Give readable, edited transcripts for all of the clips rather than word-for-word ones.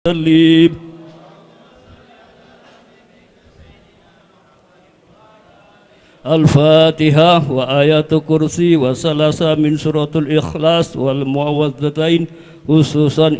وسلم. الفاتحة وآيات كرسي وثلاثة من سورة الإخلاص والمعوذتين خصوصا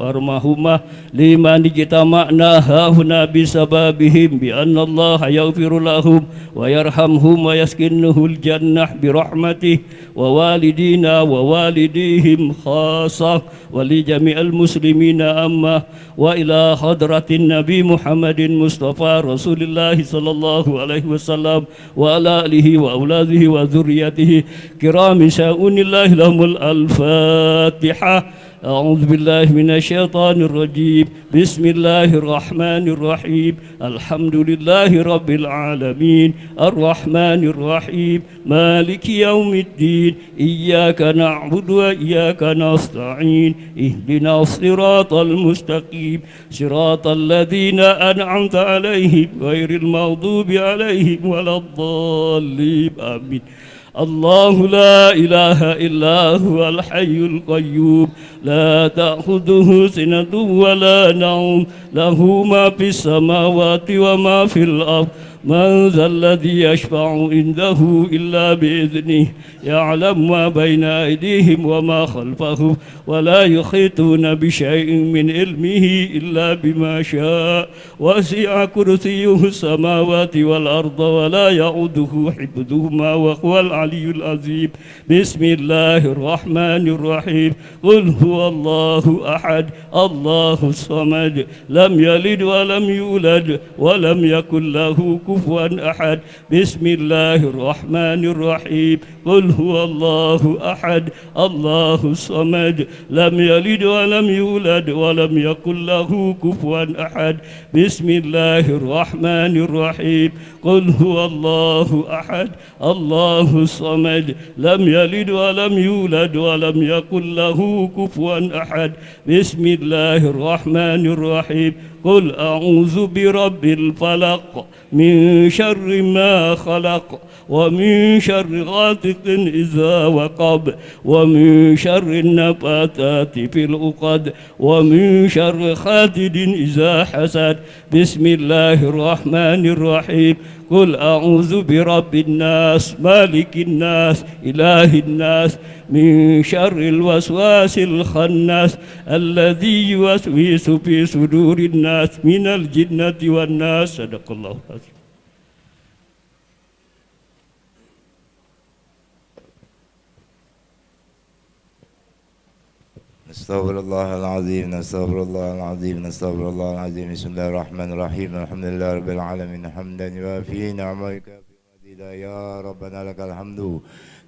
أرمهما لمن اجتمعنا هاهنا بسببهم بأن الله يغفر لهم ويرحمهم ويسكنه الجنة برحمته ووالدينا ووالديهم خاصة ولجميع المسلمين أما وإلى حضرة النبي محمد مصطفى رسول الله صلى الله عليه وسلم وعلى آله وأولاده وذريته كرام شاؤون الله لهم الفاتحة. أعوذ بالله من الشيطان الرجيم. بسم الله الرحمن الرحيم. الحمد لله رب العالمين الرحمن الرحيم مالك يوم الدين إياك نعبد وإياك نستعين اهدنا الصراط المستقيم صراط الذين أنعمت عليهم غير المغضوب عليهم ولا الضالين آمين. الله لا إله إلا هو الحي القيوم لا تأخذه سنة ولا نوم له ما في السماوات وما في الأرض من ذا الذي يشفع عنده إلا بإذنه يعلم ما بين أيديهم وما خلفهم ولا يحيطون بشيء من علمه إلا بما شاء وسع كرسيه السماوات والأرض ولا يؤوده حفظهما وهو العلي العظيم. بسم الله الرحمن الرحيم. قل هو الله أحد الله الصمد لم يلد ولم يولد ولم يكن له كفوا أحد. بسم الله الرحمن الرحيم. قل هو الله أحد الله الصمد لم يلد ولم يولد ولم يكن له كفوا أحد. بسم الله الرحمن الرحيم. قل هو الله أحد الله الصمد لم يلد ولم يولد ولم يكن له كفوا أحد. بسم الله الرحمن الرحيم. قل أعوذ برب الفلق من شر ما خلق ومن شر غاسق إذا وقب ومن شر النفاثات في العقد ومن شر حاسد إذا حسد. بسم الله الرحمن الرحيم. قل أعوذ برب الناس مالك الناس إله الناس من شر الوسواس الخناس الذي يوسوس في صدور الناس من الجنة والناس. صدق الله العظيم. نستغفر الله العظيم نستغفر الله العظيم نستغفر الله العظيم. بسم الله الرحمن الرحيم. الحمد لله رب العالمين حمدا يوافي نعمك في مزيدا. يا ربنا لك الحمد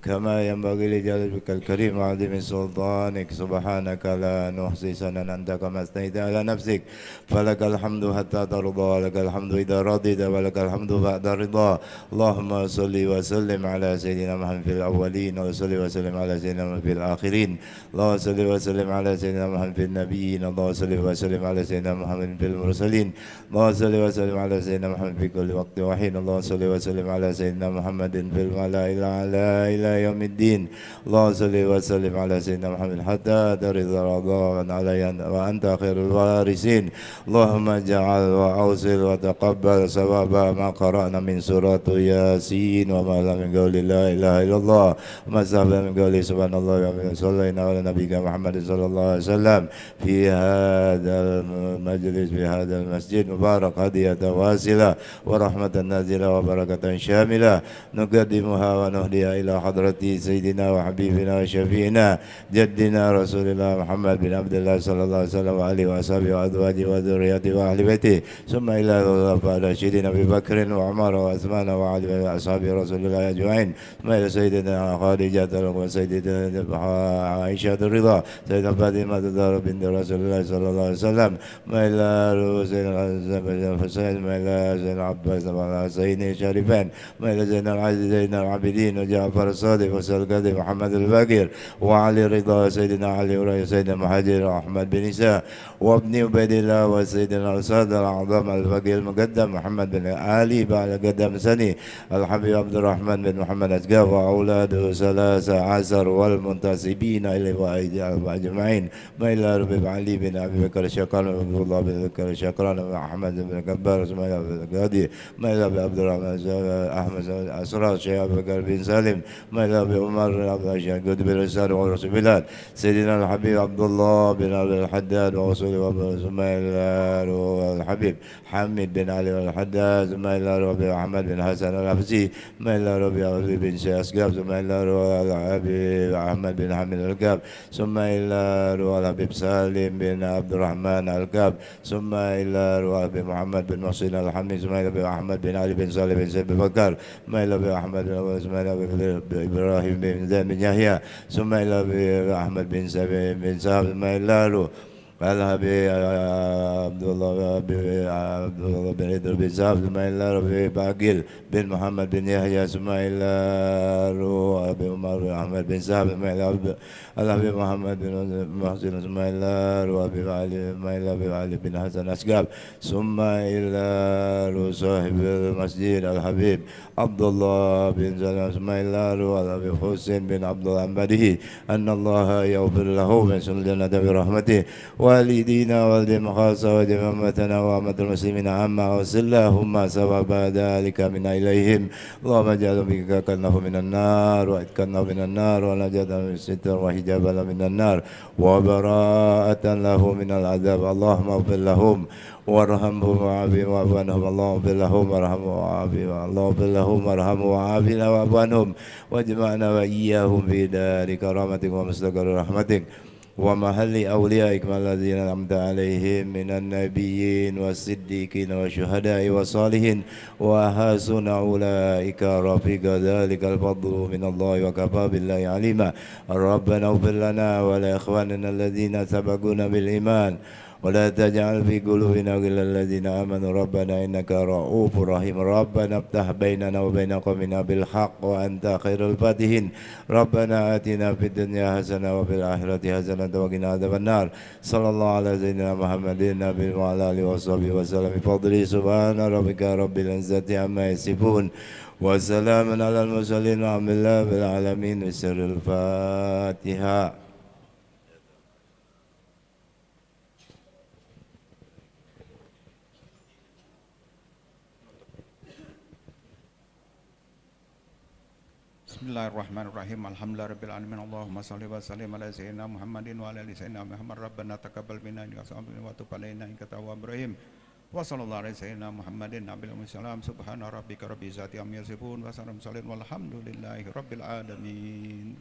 كما ينبغي لجلالك الكريم وعظيم سلطانك. سبحانك لا نحصي ثناء أنت كما أثنيت على نفسك. فلك الحمد حتى ترضى ولك الحمد إذا رضيت ولك الحمد بعد الرضا. اللهم صل وسلم على سيدنا محمد في الأولين وصل وسلم على سيدنا محمد في الآخرين. اللهم صل وسلم على سيدنا محمد في النبيين. اللهم صل وسلم على سيدنا محمد في المرسلين. اللهم صل وسلم على سيدنا محمد في كل وقت وحين. اللهم صل وسلم على سيدنا محمد في الملأ الأعلى إلى يوم الدين. اللهم صل وسلم على سيدنا محمد حتى ترضى رضا علي وأنت خير الوارثين. اللهم اجعل وأوصل وتقبل ثواب ما قرأنا من سورة ياسين وما لم من قول لا إله إلا الله وما سهل من قول سبحان الله وبحمده. صلينا على نبينا محمد صلى الله عليه وسلم في هذا المجلس في هذا المسجد مبارك هدية واصلة ورحمة نازلة وبركة شاملة نقدمها ونهديها إلى حضرة سيدنا وحبيبنا وشفينا جدنا رسول الله محمد بن عبد الله صلى الله عليه وسلم وآله وأصحابه وأزواجه وذريته وأهل بيته ثم إلى الخلفاء الراشدين أبي بكر وعمر وعثمان وعلي وأصحاب رسول الله أجمعين ثم إلى سيدنا خديجة وسيدنا عائشة الرضا سيدنا فاطمة الزهراء بنت رسول الله صلى الله عليه وسلم ثم إلى سيدنا الحسين ثم إلى سيدنا عباس وعلى سيدنا الشريفين ثم إلى سيدنا العزيز سيدنا العابدين وجعفر الصادق الصادق وسلقة محمد الباقر وعلي رضا سيدنا علي ورأي سيدنا مهاجر أحمد بن إسحاق وابن عبيد الله وسيدنا الأستاذ الأعظم الفقيه المقدم محمد بن علي بعد قدم سني الحبيب عبد الرحمن بن محمد أسقاف وأولاده 13 والمنتسبين إليه أجمعين ما إلى ربيب علي بن أبي بكر الشقران وعبد الله بن بكر الشقران وأحمد بن كبار اسماعيل بن القاضي ما إلى عبد الرحمن أحمد أسرار شيخ أبي بكر بن سالم ما إلى عمر عبد الشيخ قد بن رسال ورسول بلاد سيدنا الحبيب عبد الله بن عبد الحداد ورسول اسماعيل الحبيب حميد بن علي الحداد ثم إلى ربي أحمد بن حسن الحفصي ما إلى ربي علي بن شيخ أسقاف ثم إلى ربي أحمد بن حميد الكاب ثم إلى ربي سالم بن عبد الرحمن الكاب ثم إلى ربي محمد بن محسن الحميد ثم إلى ربي أحمد بن علي بن صالح بن سيد بكر ما إلى ربي أحمد بن إبراهيم بن زيد بن يحيى ثم إلى ربي أحمد بن سعد بن سعد ثم إلى الحبيب عبد الله بن إدريس بن سعد ثم إلى ربي باقيل بن محمد بن يحيى ثم إلى ربي عمر بن أحمد بن سعد ثم إلى الحبيب محمد بن محسن ثم إلى ربي علي ثم إلى ربي علي بن حسن أسقاف ثم إلى صاحب المسجد الحبيب عبد الله بن سلام ثم إلى ربي حسين بن عبد الله عن أن الله يغفر له من سنة برحمته والدينا والدين خاصة وجميع أمتنا وأمة المسلمين عامة وصل اللهم سبب ذلك من إليهم اللهم اجعل بك كنه من النار واتكنه من النار ونجاة من الستر وحجابا من النار وبراءة له من العذاب اللهم اغفر لهم وارحمهم وعافهم واعف عنهم اللهم اغفر لهم وارحمهم وعافهم اللهم اغفر لهم وارحمهم وعافنا واعف عنهم واجمعنا وإياهم في دار كرامتك ومستقر رحمتك ومحل أوليائك الذين أنعمت عليهم من النبيين والصديقين والشهداء والصالحين وحسن أولئك رفيق ذلك الفضل من الله وكفى بالله عليما ربنا اغفر لنا ولإخواننا الذين سبقونا بالإيمان ولا تجعل في قلوبنا غلا الذين آمنوا ربنا إنك رؤوف رحيم ربنا افتح بيننا وبين قومنا بالحق وأنت خير الفاتحين ربنا آتنا في الدنيا حسنة وفي الآخرة حسنة وقنا عذاب النار صلى الله على سيدنا محمد النبي وعلى آله وصحبه وسلم بفضله سبحان ربك رب العزة عما يصفون وسلام على المرسلين والحمد لله رب العالمين بسر الفاتحة. Bismillahirrahmanirrahim. Alhamdulillahirabbil alamin. Allahumma shalli wa sallim ala sayyidina Muhammadin wa ala ali sayyidina Muhammad. Rabbana taqabbal minna innaka antal wa tub alaina innaka tawwabur rahim. Wa sallallahu ala sayyidina Muhammadin nabiyil salam. Subhana rabbika rabbil izzati amma yasifun wa salamun walhamdulillahi rabbil alamin.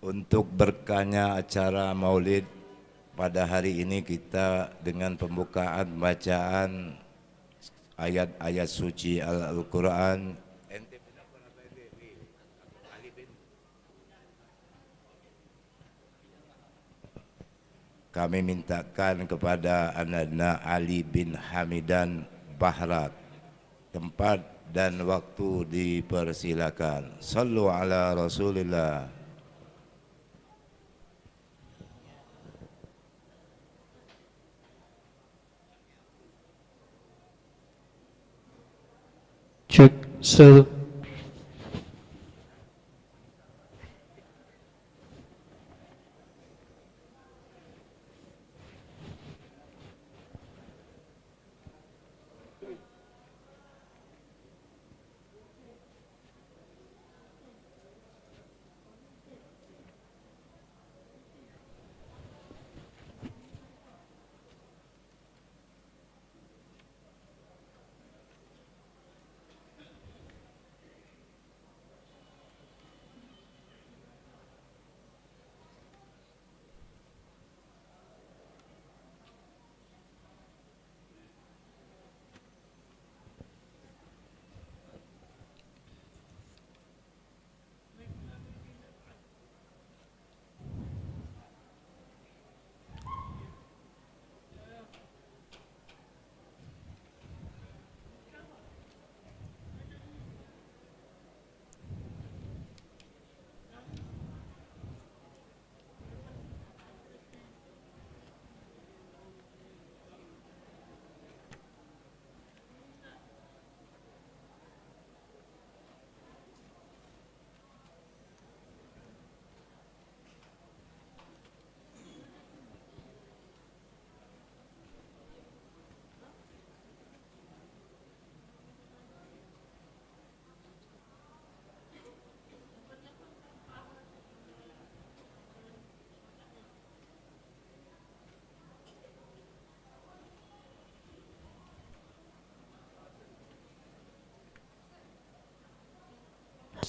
Untuk berkahnya acara maulid pada hari ini kita dengan pembukaan bacaan ayat-ayat suci Al-Quran. Kami mintakan kepada Ananda Ali bin Hamidan Bahrat, tempat dan waktu dipersilakan. Sallu ala Rasulillah. Cek sel.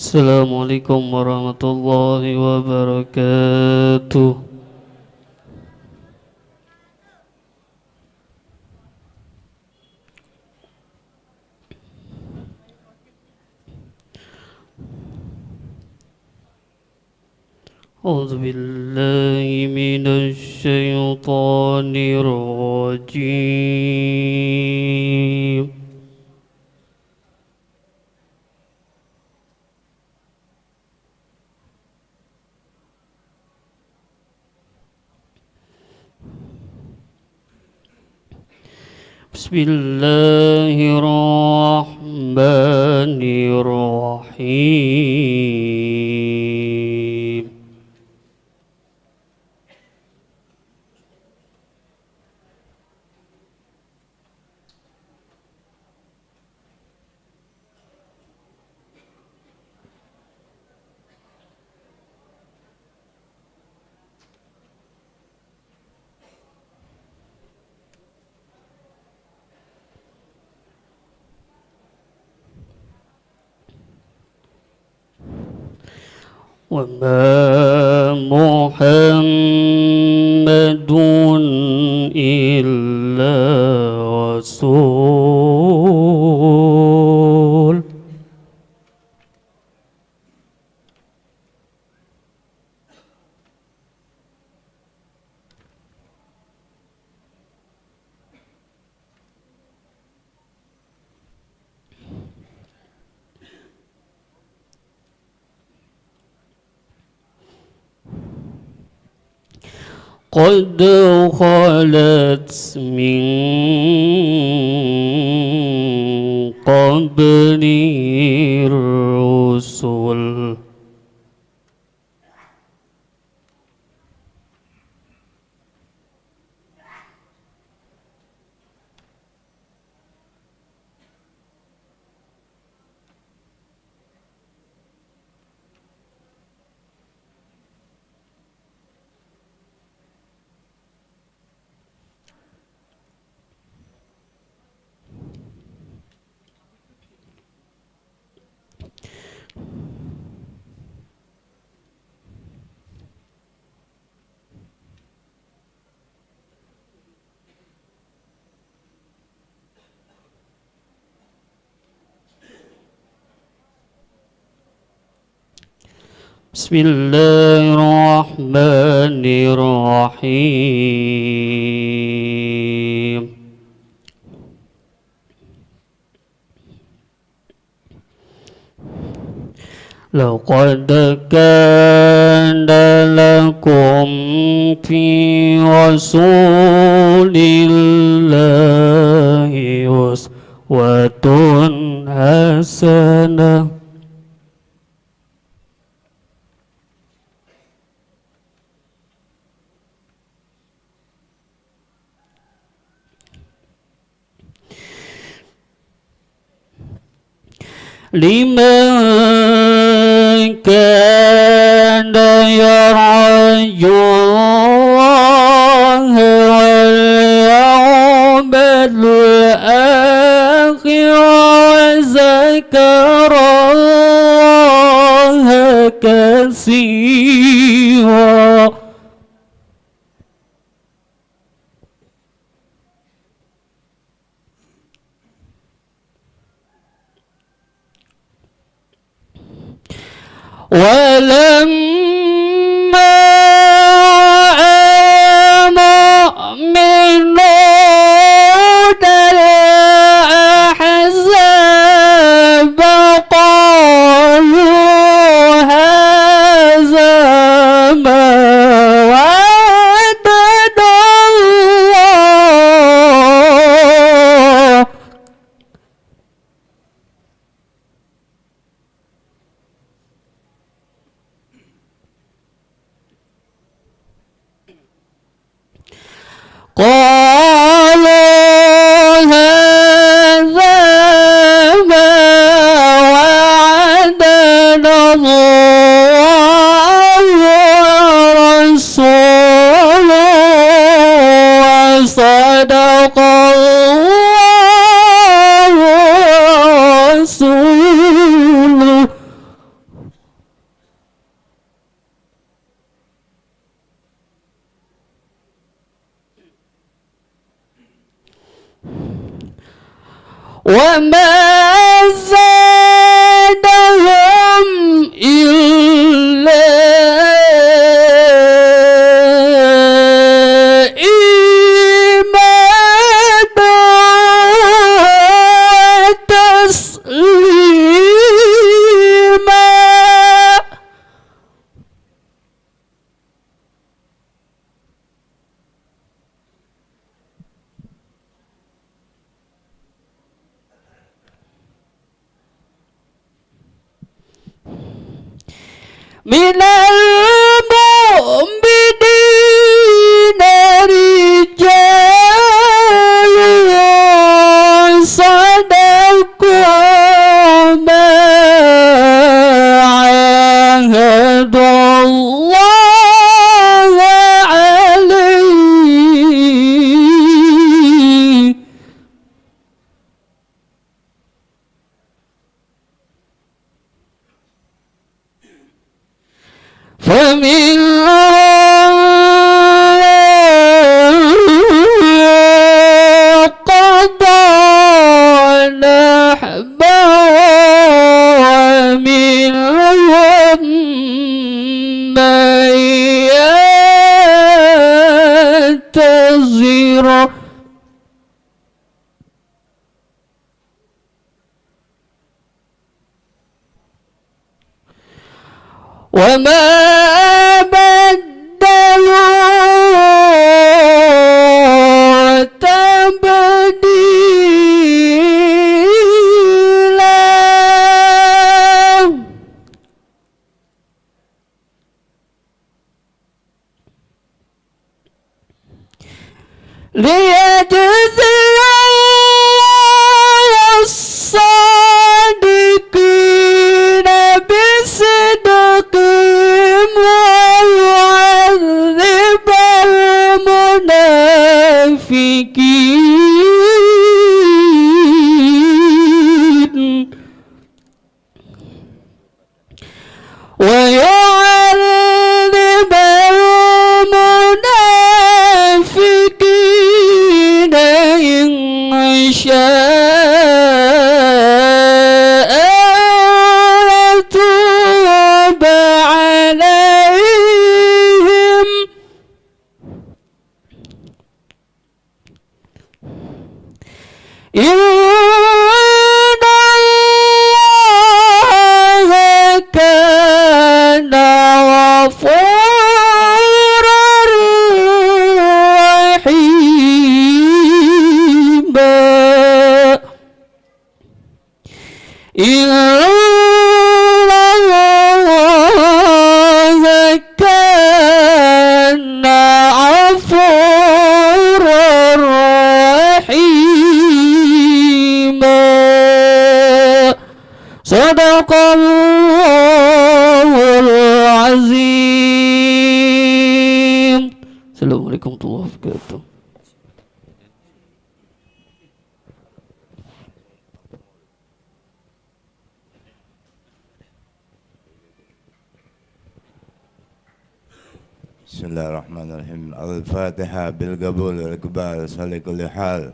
Assalamualaikum warahmatullahi wabarakatuh. A'udzu billahi minasy syaithanir rajim. Bismillahirrahmanirrahim. وما محمد إلا رسول قد خلت من قبلي الرسل Bismillahirrahmanirrahim. Laqad kana lakum fi rasulillahi uswatun hasanah. Liman kana yarju Allah wal yawmal akhir wa zakara Allah katsira. ولما مؤمنون الأحزاب قالوا هذا ما وعدنا الله قالوا هذا ما وعدنا الله ورسوله وصدق الله ورسوله. وما زادهم إلا إيمانا وتسليما. من المؤمنين رجال صدقوا ما عاهدوا الله عليه. فمنهم قضى نحبه ومنهم من ينتظر. وما بدلوا تبديلا. ليجزي الله الصادقين بصدقهم ويعذب المنافقين ويعذب المنافقين إن الله كان غفورا رحيما إن الله كان غفورا رحيما صدق الله العظيم. Assalamualaikum warahmatullahi wabarakatuh. Bismillahirrahmanirrahim. Al-Fatihah bil qabul wal iqbal salli kulli hal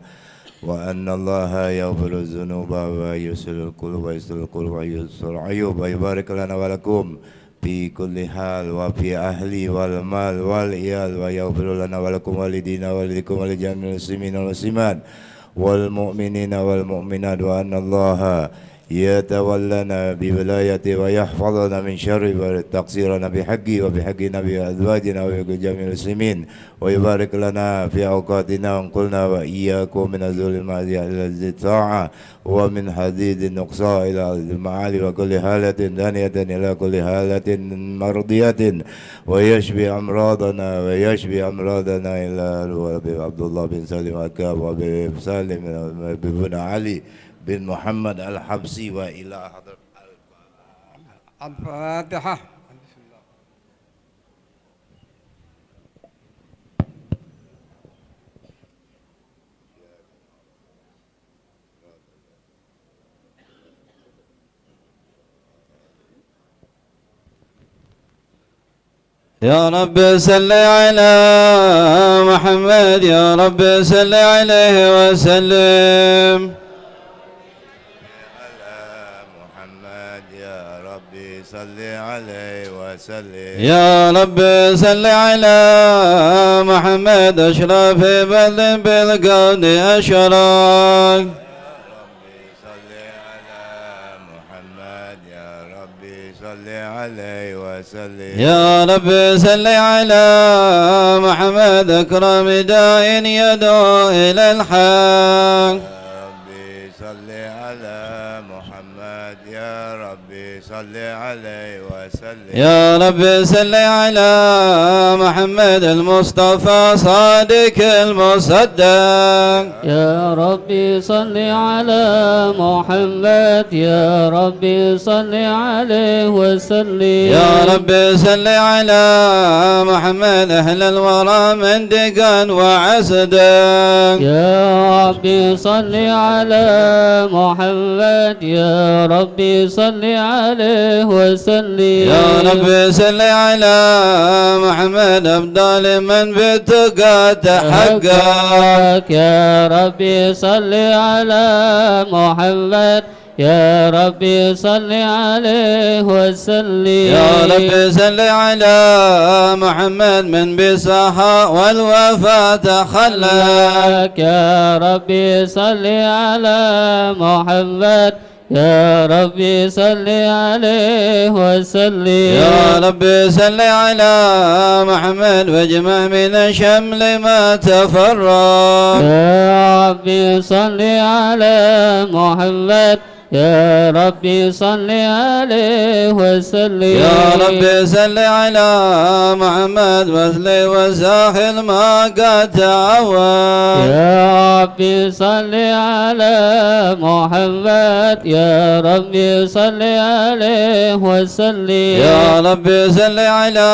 wa anna Allah yaghfiru dzunuba wa yusilul qulub wa yusilul qulub wa yusil ayub wa yubarik lana wa lakum fi kulli hal wa fi ahli wal mal wal iyal wa yaghfiru lana wa lakum walidina walidikum wa lijamil muslimin wal muslimat wal mu'minina wal mu'minat wa anna Allah يتولنا بولايته ويحفظنا من شر تقصيرنا بحقه وبحق نبي أزواجنا وجميع المسلمين ويبارك لنا في أوقاتنا وانقلنا وإياكم من الظلمات إلى الطاعة ومن حديد النقصاء إلى المعالي وكل حالة دانية إلى كل حالة مرضية ويشفي أمراضنا إلى عبد الله بن سالم أكاب وأبي سالم بن علي bin Muhammad Al-Habsi wa ila hadrat Al-Fatihah. يا رب صل على محمد يا رب صل عليه وسلم صل عليه وسلم يا رب صل على محمد أشرف بل بالقول أشرق صل على محمد يا ربي صل عليه وسلم يا رب صل على محمد أكرم داع يدعو إلى الحق صل على محمد يا ربي صل عليه وسلم يا رب صل على محمد المصطفى صادق المصدق يا ربي صل على محمد يا ربي صل عليه وسلم يا رب صل على محمد أهل الورى من دقان وعسدق يا ربي صل على محمد يا ربي صل عليه وسلم يا رب صل على محمد أفضل من بالتقى تحقق يا ربي صل على محمد يا ربي صل عليه وسلم يا رب صل على محمد من بصحاء والوفاة تخلق يا ربي صل على محمد يا ربي صل عليه وسلم يا رب صل على محمد واجمع من الشمل ما تفرق يا ربي صل على محمد يا ربي صل عليه وسلم يا رب صل على محمد وصل وساخل ما قد تعود يا ربي صل على محمد يا ربي صل عليه وسلم يا رب صل على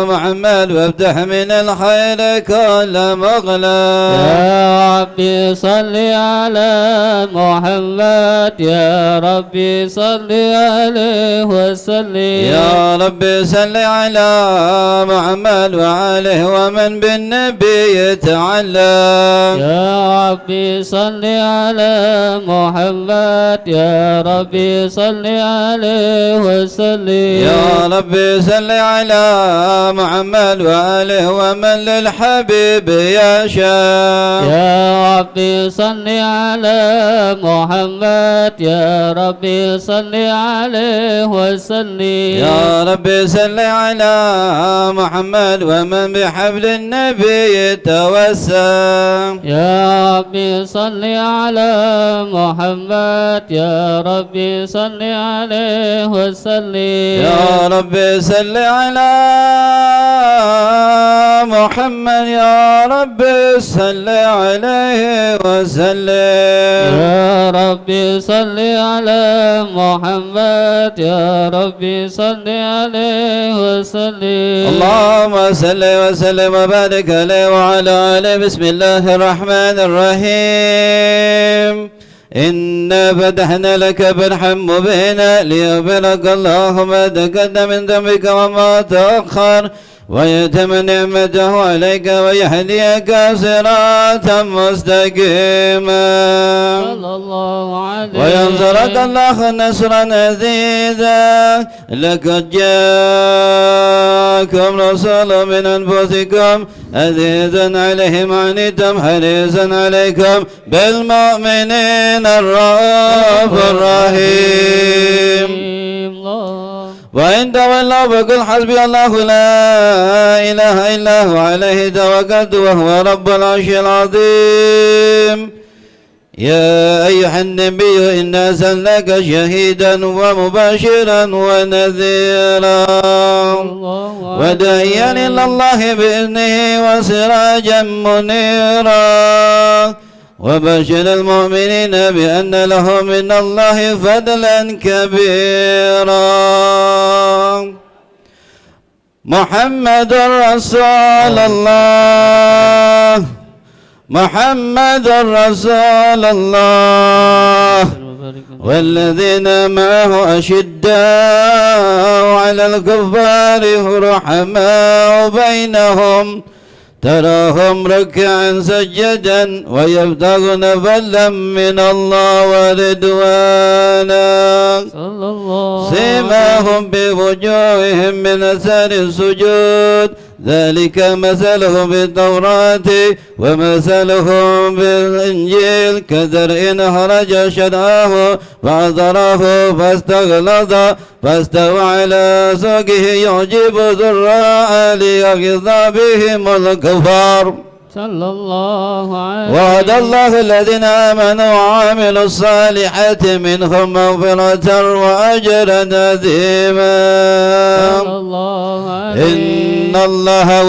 محمد وافتح من الخير كل مغلق يا ربي صل على محمد يا يا ربي صل عليه وسلم يا رب صل على محمد وآله ومن بالنبي يتعلم يا ربي صل على محمد يا ربي صل عليه وسلم يا رب صل على محمد وآله ومن للحبيب يشاء يا ربي صل على محمد يا ربي صل عليه وسلم يا رب صل على محمد ومن بحبل النبي يتوسم يا ربي صل على محمد يا ربي صل عليه وسلم يا رب صل على محمد يا رب صل عليه وسلم يا ربي صل على محمد يا ربي صل عليه وسلم اللهم صل وسلم وبارك عليه وعلى آله. بسم الله الرحمن الرحيم. إنا فتحنا لك فتحا مبينا ليغفرك الله ما تقدم من ذنبك وما تأخر ويتم نعمته عليك ويهديك صراطا مستقيما صلى الله عليه وينصرك الله نصرا عزيزا. لقد جاءكم رسول من أنفسكم عزيز عليه ما عنتم حريص عليكم بالمؤمنين الرؤوف الرحيم. وإن تولوا فقل حسبي الله لا إله إلا هو عليه توكلت وهو رب العرش العظيم. يا أيها النبي إنا أرسلناك شهيدا ومبشرا ونذيرا وداعيا إلى الله بإذنه وسراجا منيرا وبشر المؤمنين بأن له من الله فضلا كبيرا. محمد رسول الله محمد رسول الله والذين معه أشداء على الكفار رحماء بينهم تراهم ركعا سجدا ويبتغون فضلا من الله ورضوانا سيماهم بوجوههم من أثر السجود ذلك مثلهم بالتوراة ومثلهم بالإنجيل كزرع أخرج شطأه فأزرعه فاستغلظ فاستوى على سوقه يعجب الزراع ليغيظ بهم الكفار. صلى الله عليه وعد الله الذين آمنوا وعملوا الصالحات منهم مغفرة وأجرا عظيما. صلى الله عليه إن الله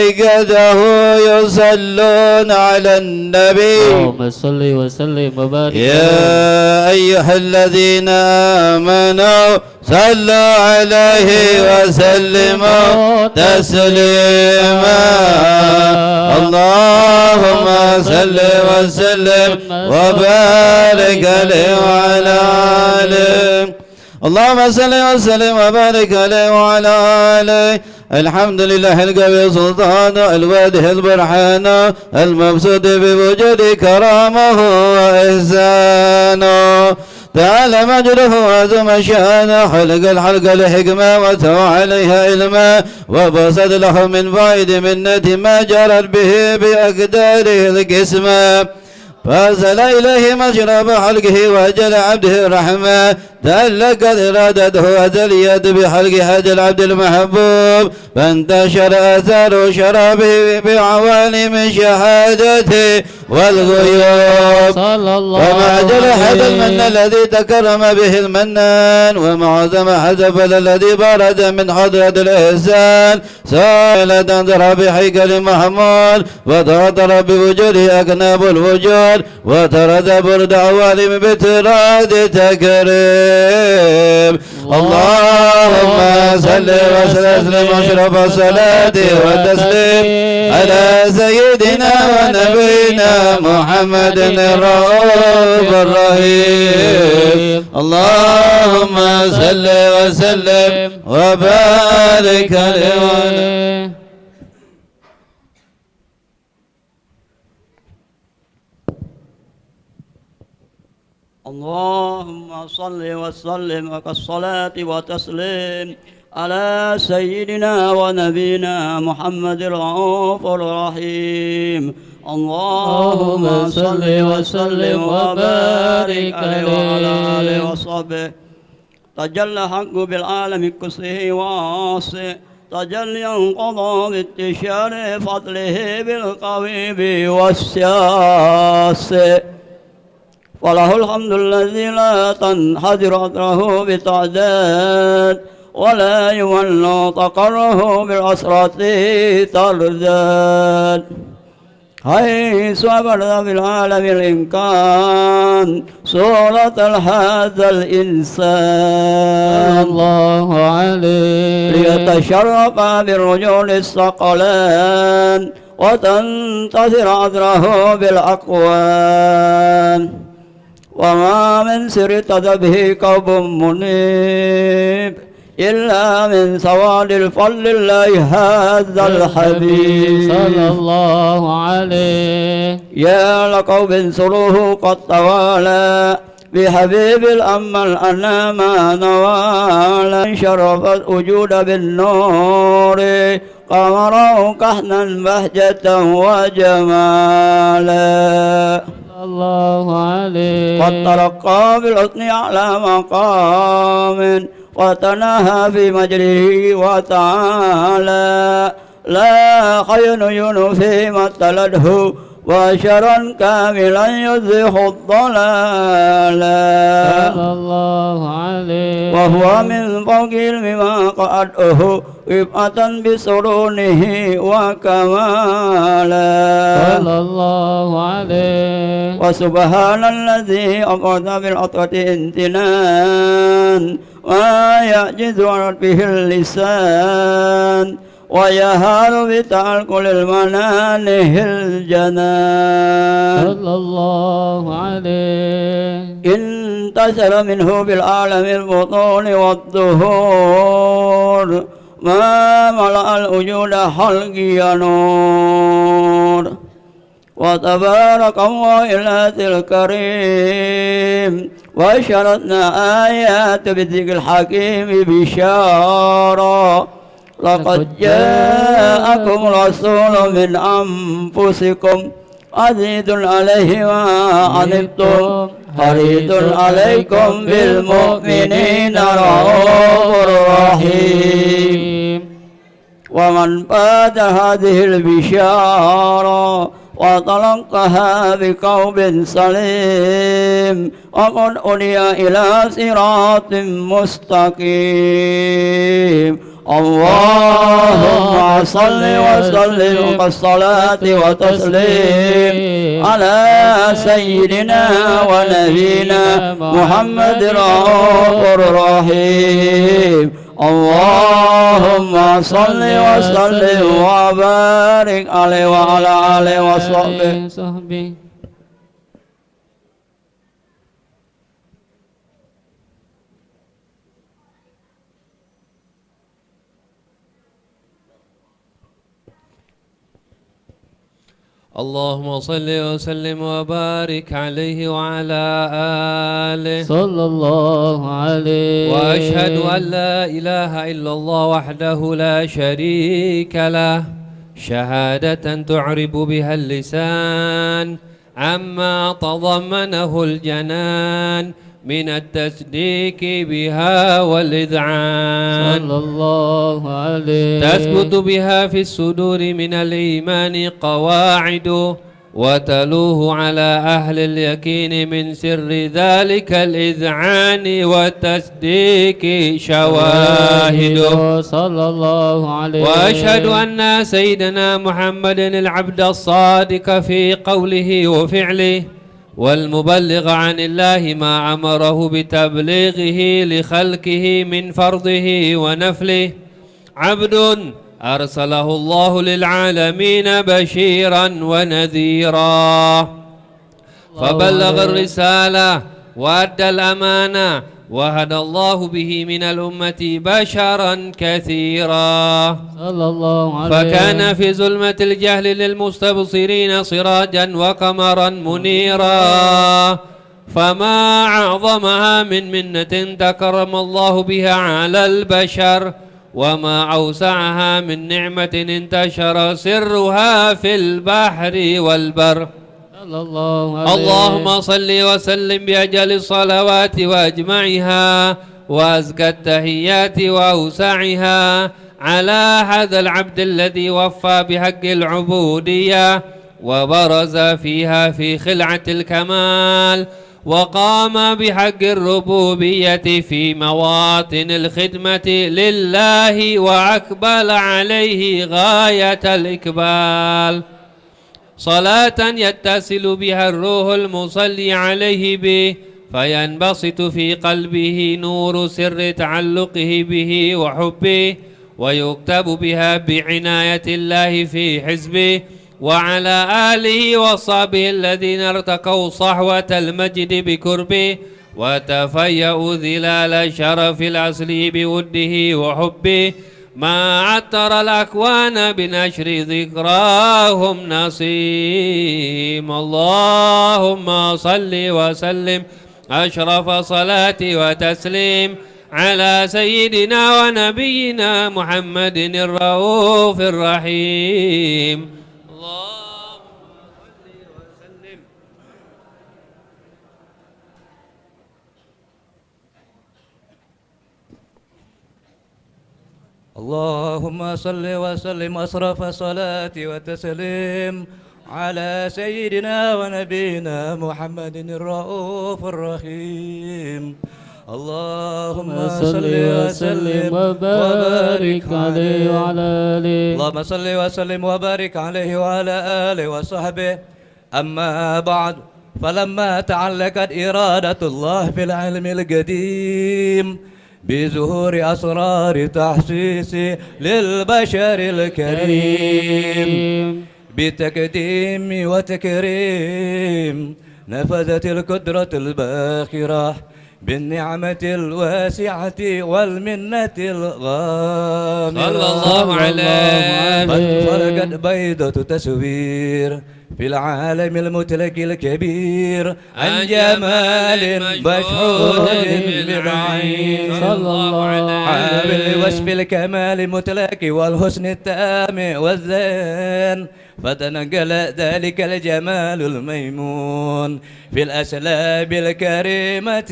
وملائكته يصلون على النبي اللهم صل وسلم وبارك يا أيها الذين آمنوا صلوا عليه وسلموا تسليما. اللهم صل وسلم وبارك عليه وعلى آله. اللهم صل وسلم وبارك عليه وعلى آله. الحمد لله القوي سلطان الواده البرحان المبسوط بوجود كرامه وإحسانه تعالى مجده وعظم شانه خلق الحلق لحكمة وتوى عليها علما وبسط له من فائد منة ما جرت به بأقداره القسمة فأرسل إليه مشرب حلقه وأجل عبده الرحمة تألقت إرادته أزلية بحلق هذا العبد المحبوب فانتشر أثار شرابه بعوالم شهادته والغيوب وما أجل هذا المن الذي تكرم به المنان ومعظم هذا الذي برد من حضرة الإحسان سائلة تنظر بحيكل محمود وترطر بوجوده أكناب الوجود وترد برد عوالم بتراد تكريم وسلم اللهم صل وسلم أشرف الصلاة والتسليم على سيدنا ونبينا محمد الرؤوف الرحيم اللهم صل وسلم وبارك عليه. اللهم صل وسلم كالصلاة وتسليم على سيدنا ونبينا محمد الرؤوف الرحيم اللهم صل وسلم وبارك عليه وعلى آله وصحبه. تجلى حق بالعالم كسه واسع تجليا قضى بانتشار فضله بالقويب والسياسة وله الحمد الذي لا تنحدر قدره بتعداد ولا يمل تقره بالعسرة ترداد حيث أبرز في العالم الإمكان صورة هذا الإنسان الله عليه ليتشرف بالرجول الثقلان وتنتصر عذره بالأقوال وما من سر به كوب منيب إلا من سواد الفضل الله هذا الحبيب صلى الله عليه. يا لقوم سروه قد توالى بحبيب الأمل أنا ما نوالا شرفت وجود بالنور قمرا كهنا بهجة وجمالا الله عليه. قد ترقى بالحسن على مقام وتناهى في مجره وتعالى لا خير فيما تلده بشرا كاملا يزيح الضلالا صلى الله عليه. وهو من فوق علم ما قعده رفعة بسرونه وكمالا صلى الله عليه. وسبحان الذي أقعد بالعطرة امتنان ما يعجز عن به اللسان ويهار بتعلقل المنانه الجنان صلى الله عليه. انتشر منه بالعالم البطون والظهور ما ملأ الوجود حلقي نور وتبارك الله الكريم وشرتنا آيات بالذكر الحكيم بشارة لقد جاءكم رسول من أنفسكم عزيز عليه ما عنتم حريص عليكم بالمؤمنين رؤوف رحيم. ومن بعد هذه البشارة وتلقها بقلب سليم وقد أدعي إلى صراط مستقيم. اللهم صل وسلم بالصلاة وتسليم على سيدنا ونبينا محمد الرؤوف الرحيم. اللهم صل وسلم وبارك عليه وعلى آله وصحبه. اللهم صل وسلم وبارك عليه وعلى آله صلى الله عليه. وأشهد أن لا إله إلا الله وحده لا شريك له شهادة تعرب بها اللسان عما تضمنه الجنان من التصديق بها والإذعان صلى الله عليه. تثبت بها في الصدور من الإيمان قواعد وتلوه على أهل اليقين من سر ذلك الإذعان والتصديق شواهد. صلى الله عليه. وأشهد أن سيدنا محمد العبد الصادق في قوله وفعله والمبلغ عن الله ما أمره بتبليغه لخلقه من فرضه ونفله، عبد أرسله الله للعالمين بشيرا ونذيرا، فبلغ الرسالة وأدى الأمانة، وهدى الله به من الأمة بشرا كثيرا، صلى الله عليه. فكان في ظلمة الجهل للمستبصرين سراجا وقمرا منيرا، فما أعظمها من منة تكرم الله بها على البشر، وما أوسعها من نعمة انتشر سرها في البحر والبر. صلى الله عليه. اللهم صل وسلم بأجل الصلوات وأجمعها وأزكى التحيات وأوسعها على هذا العبد الذي وفى بحق العبودية وبرز فيها في خلعة الكمال، وقام بحق الربوبية في مواطن الخدمة لله، وأقبل عليه غاية الإقبال، صلاة يتصل بها الروح المصلي عليه به، فينبسط في قلبه نور سر تعلقه به وحبه، ويكتب بها بعناية الله في حزبه، وعلى آله وصحبه الذين ارتقوا صحوة المجد بكربه، وتفيأوا ظلال شرف الأصل بوده وحبه، ما عطر الأكوان بنشر ذكراهم نصيم. اللهم صل وسلم أشرف صلاة وتسليم على سيدنا ونبينا محمد الرؤوف الرحيم. اللهم صل وسلم أشرف صلاة وتسليم على سيدنا ونبينا محمد الرؤوف الرحيم. اللهم صل وسلم وبارك عليه وعلى آله. اللهم صل وسلم وبارك عليه وعلى آله وصحبه. أما بعد، فلما تعلقت إرادة الله في العلم القديم بظهور أسرار تحسيس للبشر الكريم بتقديم وتكريم، نفذت القدرة الباخرة بالنعمة الواسعة والمنة الغامرة. صلى الله عليه. فانفرقت بيضة تسوير في العالم المتلق الكبير عن جمال مشهود بالعين. صلى الله عليه. حامل لوصف الكمال مطلق والحسن التام والزين، فتنقل ذلك الجمال الميمون في الأسلاب الكريمة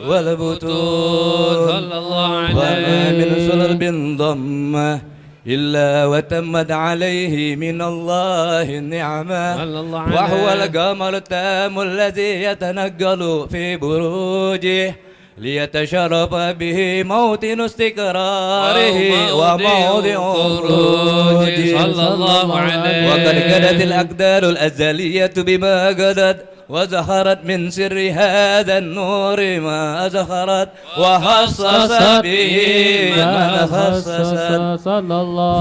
والبطون. صلى الله عليه. وما من صلب ضمه إلا وتمت عليه من الله النعمة، وهو القمر التام الذي يتنقل في بروجه ليتشرف به موطن استقراره وموضع خروجه. صلى الله عليه. وقد قدت الأقدار الأزلية بما قدت، وزهرت من سر هذا النور ما زهرت، وخصصت به من خصصت.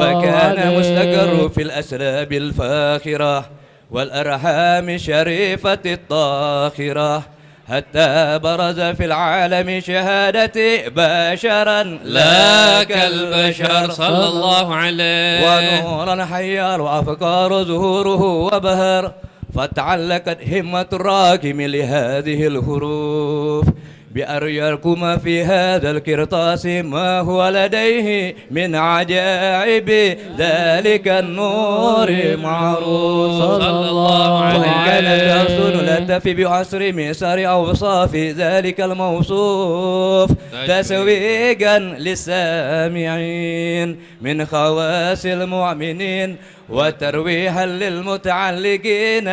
فكان مستقر في الأسراب الفاخرة والأرحام الشريفة الطاخرة، حتى برز في العالم شهادة بشرا لا كالبشر. صلى الله عليه. ونورا حيار وأفكار ظهوره وبهر، فتعلقت همة الراكم لهذه الحروف بأريكم في هذا الكرطاس ما هو لديه من عجائب ذلك النور معروف. صلى الله عليه. وإن كان الرسول لتفي بعصر ميسر أوصاف ذلك الموصوف تسويقا للسامعين من خواص المؤمنين، وترويحا للمتعلقين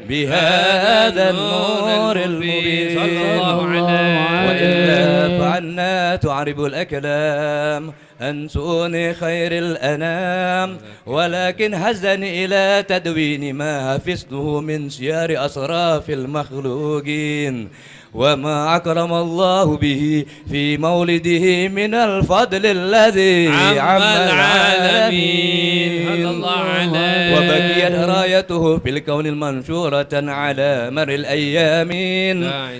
بهذا النور المبين. صلى الله عليه. وإلا فعنا تعرب الأكلام أنسوني خير الأنام، ولكن هزني إلى تدوين ما حفظته من سير أسراف المخلوقين، وما أكرم الله به في مولده من الفضل الذي عم العالمين. صلى الله عليه. وبقيت رايته في الكون المنشورة على مر الأيام،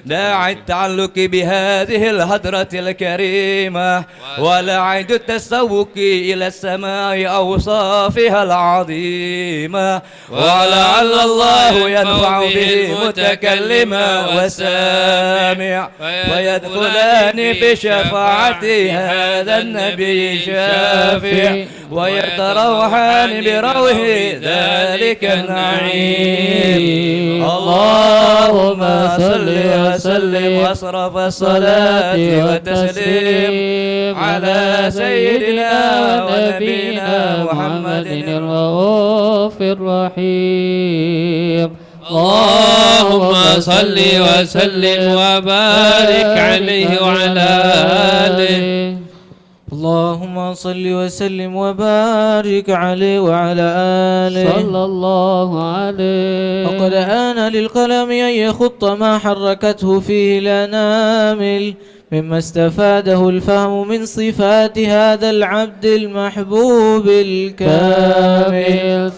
داعي التعلق بهذه الهدرة الكريمة، ولا عيد التسوق إلى السماء أوصافها العظيمة، ولعل الله ينفع به المتكلم والسامع فيدخلان بشفاعة هذا النبي الشافع، ويتروحان بروح ذلك النعيم. اللهم صل وسلم وأصرف الصلاة والتسليم على سيدنا ونبينا محمد الرؤوف الرحيم. اللهم صل وسلم وبارك عليه وعلى آله. اللهم صل وسلم وبارك عليه وعلى آله صلى الله عليه. وقد آن للقلم أن يخط ما حركته فيه الأنامل مما استفاده الفهم من صفات هذا العبد المحبوب الكامل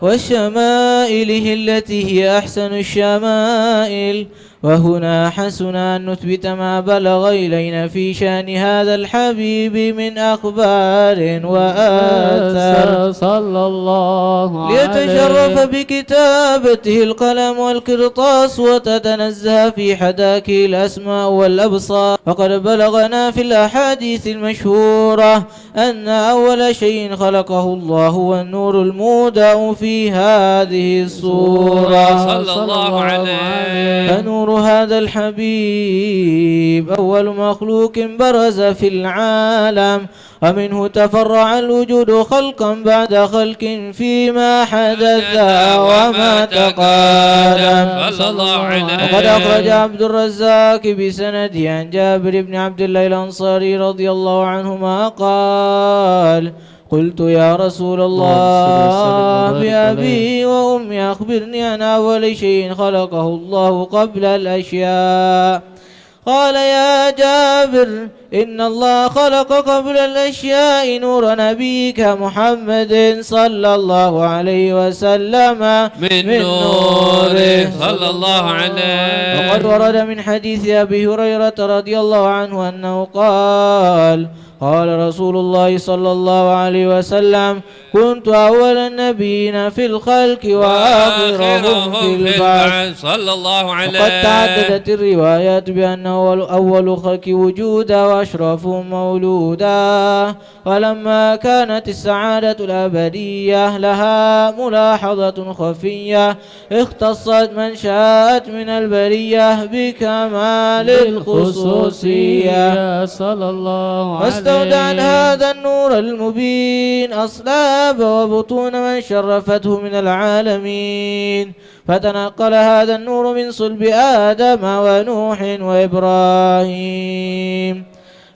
وشمائله التي هي أحسن الشمائل. وهنا حسن أن نثبت ما بلغ إلينا في شأن هذا الحبيب من أخبار وآثار صلى الله عليه. ليتشرف بكتابته القلم والقرطاس وتتنزه في حداكه الأسماء والأبصار. وقد بلغنا في الأحاديث المشهورة أن أول شيء خلقه الله هو النور المودع في هذه الصورة صلى الله عليه. فنور هذا الحبيب أول مخلوق برز في العالم، ومنه تفرع الوجود خلقا بعد خلق فيما حدث وما تقادم. صلى الله عليه. وقد أخرج عبد الرزاق بسنده عن جابر بن عبد الله الأنصاري رضي الله عنهما قال: قلت يا رسول الله بأبي وأمي أخبرني عن أول شيء خلقه الله قبل الأشياء. قال: يا جابر إن الله خلق قبل الأشياء نور نبيك محمد صلى الله عليه وسلم من نوره صلى الله عليه. وقد ورد من حديث أبي هريرة رضي الله عنه أنه قال: قال رسول الله صلى الله عليه وسلم: كنت أول النبيين في الخلق وآخرهم في البعث. صلى الله عليه. وقد تعددت الروايات بأنه أول خلق وجودا وأشرفهم مولودا. ولما كانت السعادة الأبدية لها ملاحظة خفية اختصت من شاءت من البرية بكمال الخصوصية صلى الله عليه. واستودعت هذا النور المبين أصلاب وبطون من شرفته من العالمين، فتنقل هذا النور من صلب آدم ونوح وإبراهيم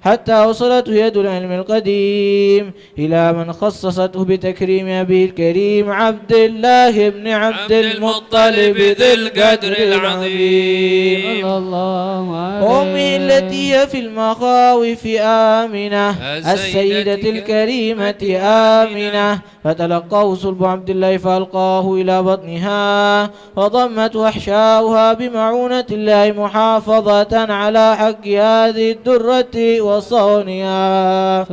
حتى وصلته يد العلم القديم إلى من خصصته بتكريم أبيه الكريم عبد الله بن عبد المطلب ذي القدر العظيم صلى الله عليه. وأمه التي هي في المخاوف آمنة السيدة الكريمة آمنة، فتلقاه صلب عبد الله فألقاه إلى بطنها وضمت أحشاؤها بمعونة الله محافظة على حق هذه الدرة وصونها،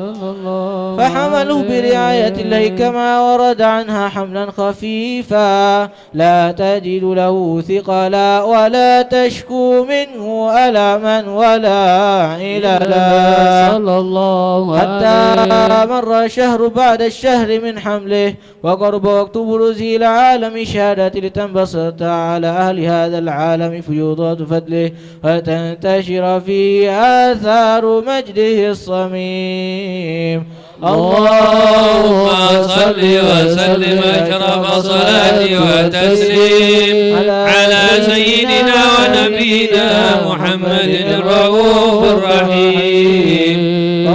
فحمله برعاية الله كما ورد عنها حملا خفيفا لا تجد له ثقلا ولا تشكو منه ألما ولا عللا، صلى الله حتى عليه. مر شهر بعد الشهر من حمله وقرب وقت بروزه العالم شهادة لتنبسط على أهل هذا العالم فيوضات فضله وتنتشر فيه آثار مجده الصميم. اللهم صل وسلم أشرف صلاة وتسليم على سيدنا ونبينا محمد الرؤوف الرحيم.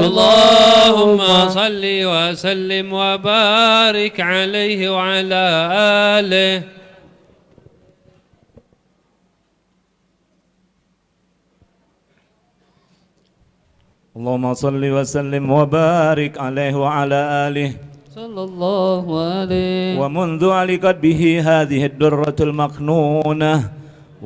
اللهم صل وسلم وبارك عليه وعلى آله. اللهم صل وسلم وبارك عليه وعلى آله صلى الله عليه. ومنذ علقت به هذه الدرة المكنونة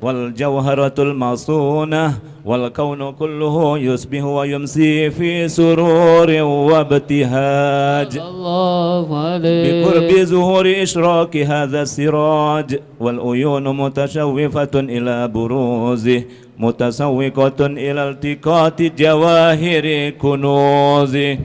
والجوهرة المصونة والكون كله يصبح ويمسي في سرور وابتهاج صلى الله عليه. بقرب ظهور إشراق هذا السراج والعيون متشوفة إلى بروزه متسوقة إلى التقاط جواهر كنوزه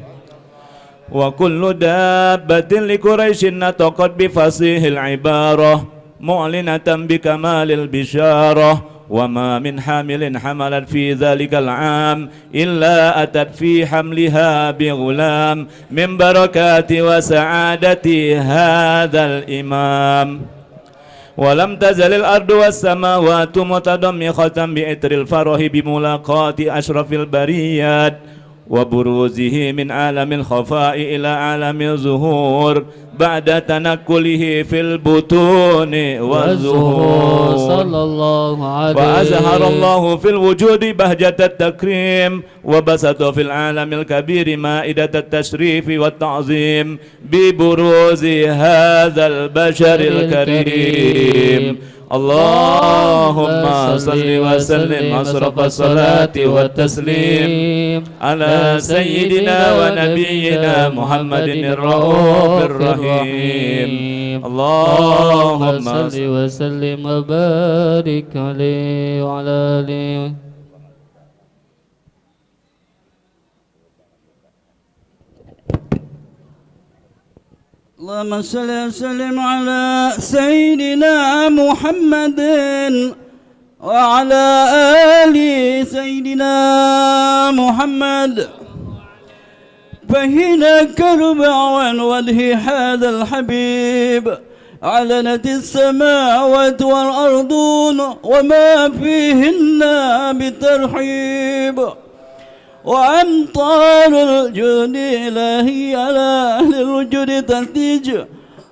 وكل دابة لقريش نطقت بفصيح العبارة معلنة بكمال البشارة وما من حامل حملت في ذلك العام إلا أتت في حملها بغلام من بركات وسعادة هذا الإمام ولم تزل الأرض والسماوات متضمخة بإثر الفرح بملاقاة أشرف البريات وبروزه من عالم الخفاء إلى عالم الظهور بعد تنقله في البطون والظهور صلى الله عليه. وأزهر الله في الوجود بهجة التكريم وبسط في العالم الكبير مائدة التشريف والتعظيم ببروز هذا البشر الكريم. اللهم صل وسلم أشرف الصلاة والتسليم على سيدنا ونبينا محمد الرؤوف الرحيم. اللهم صل وسلم وبارك عليه وعلى آله. اللهم صل وسلم على سيدنا محمد وعلى آل سيدنا محمد. فهنا كربع عن وجه هذا الحبيب علنت السماوات والأرضون وما فيهن بترحيب وأمطار الجود إلهي على أهل الوجود تنتج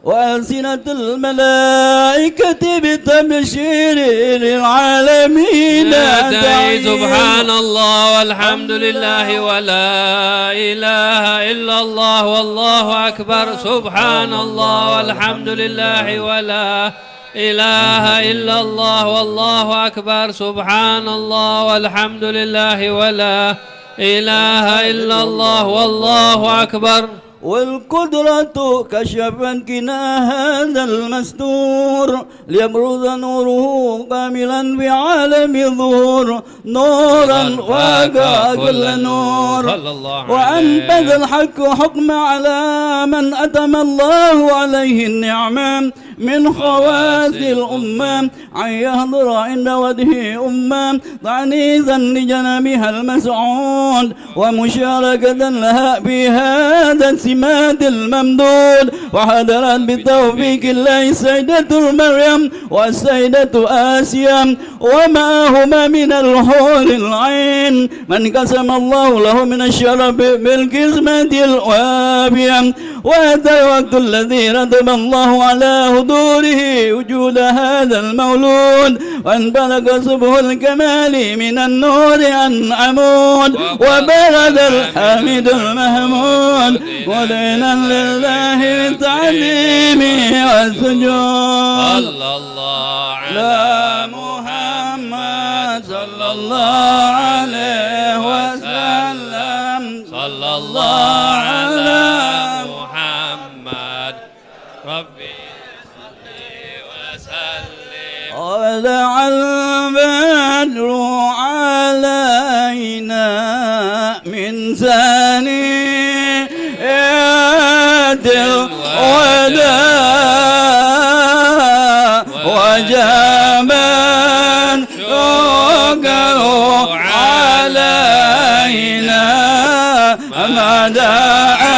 وألسنة الملائكة بتبشير للعالمين سبحان الله والحمد لله ولا إله إلا الله والله أكبر. سبحان الله والحمد لله ولا إله إلا الله والله أكبر. سبحان الله والحمد لله ولا إله إلا الله والله أكبر. والقدرة كشفت كنا هذا المستور ليبرز نوره كاملا بعالم الظهور نورا واقع كل نور وأنبذ الحق حكم على من أتم الله عليه النعمة من خواص الأمة أن يحضر عند وجه أمة تعنيزا لجنبها المسعود ومشاركة لها بهذا السمات الممدود وحضرت بتوفيق الله السيدة مريم والسيدة آسيا ومعهما من الحور العين من قسم الله له من الشرف بالقسمة الوافية وهذا الوقت الذي رتب الله على حضوره وجود هذا المولود وانبلغ صبح الكمال من النور عن عمود وبلغ الحميد المحمود ودينا لله بالتعظيم والسجود صلى الله على محمد صلى الله عليه وسلم صلى الله على محمد ربي طلع البدر علينا من ثنيات الوداع وجب الشكر علينا ما دعا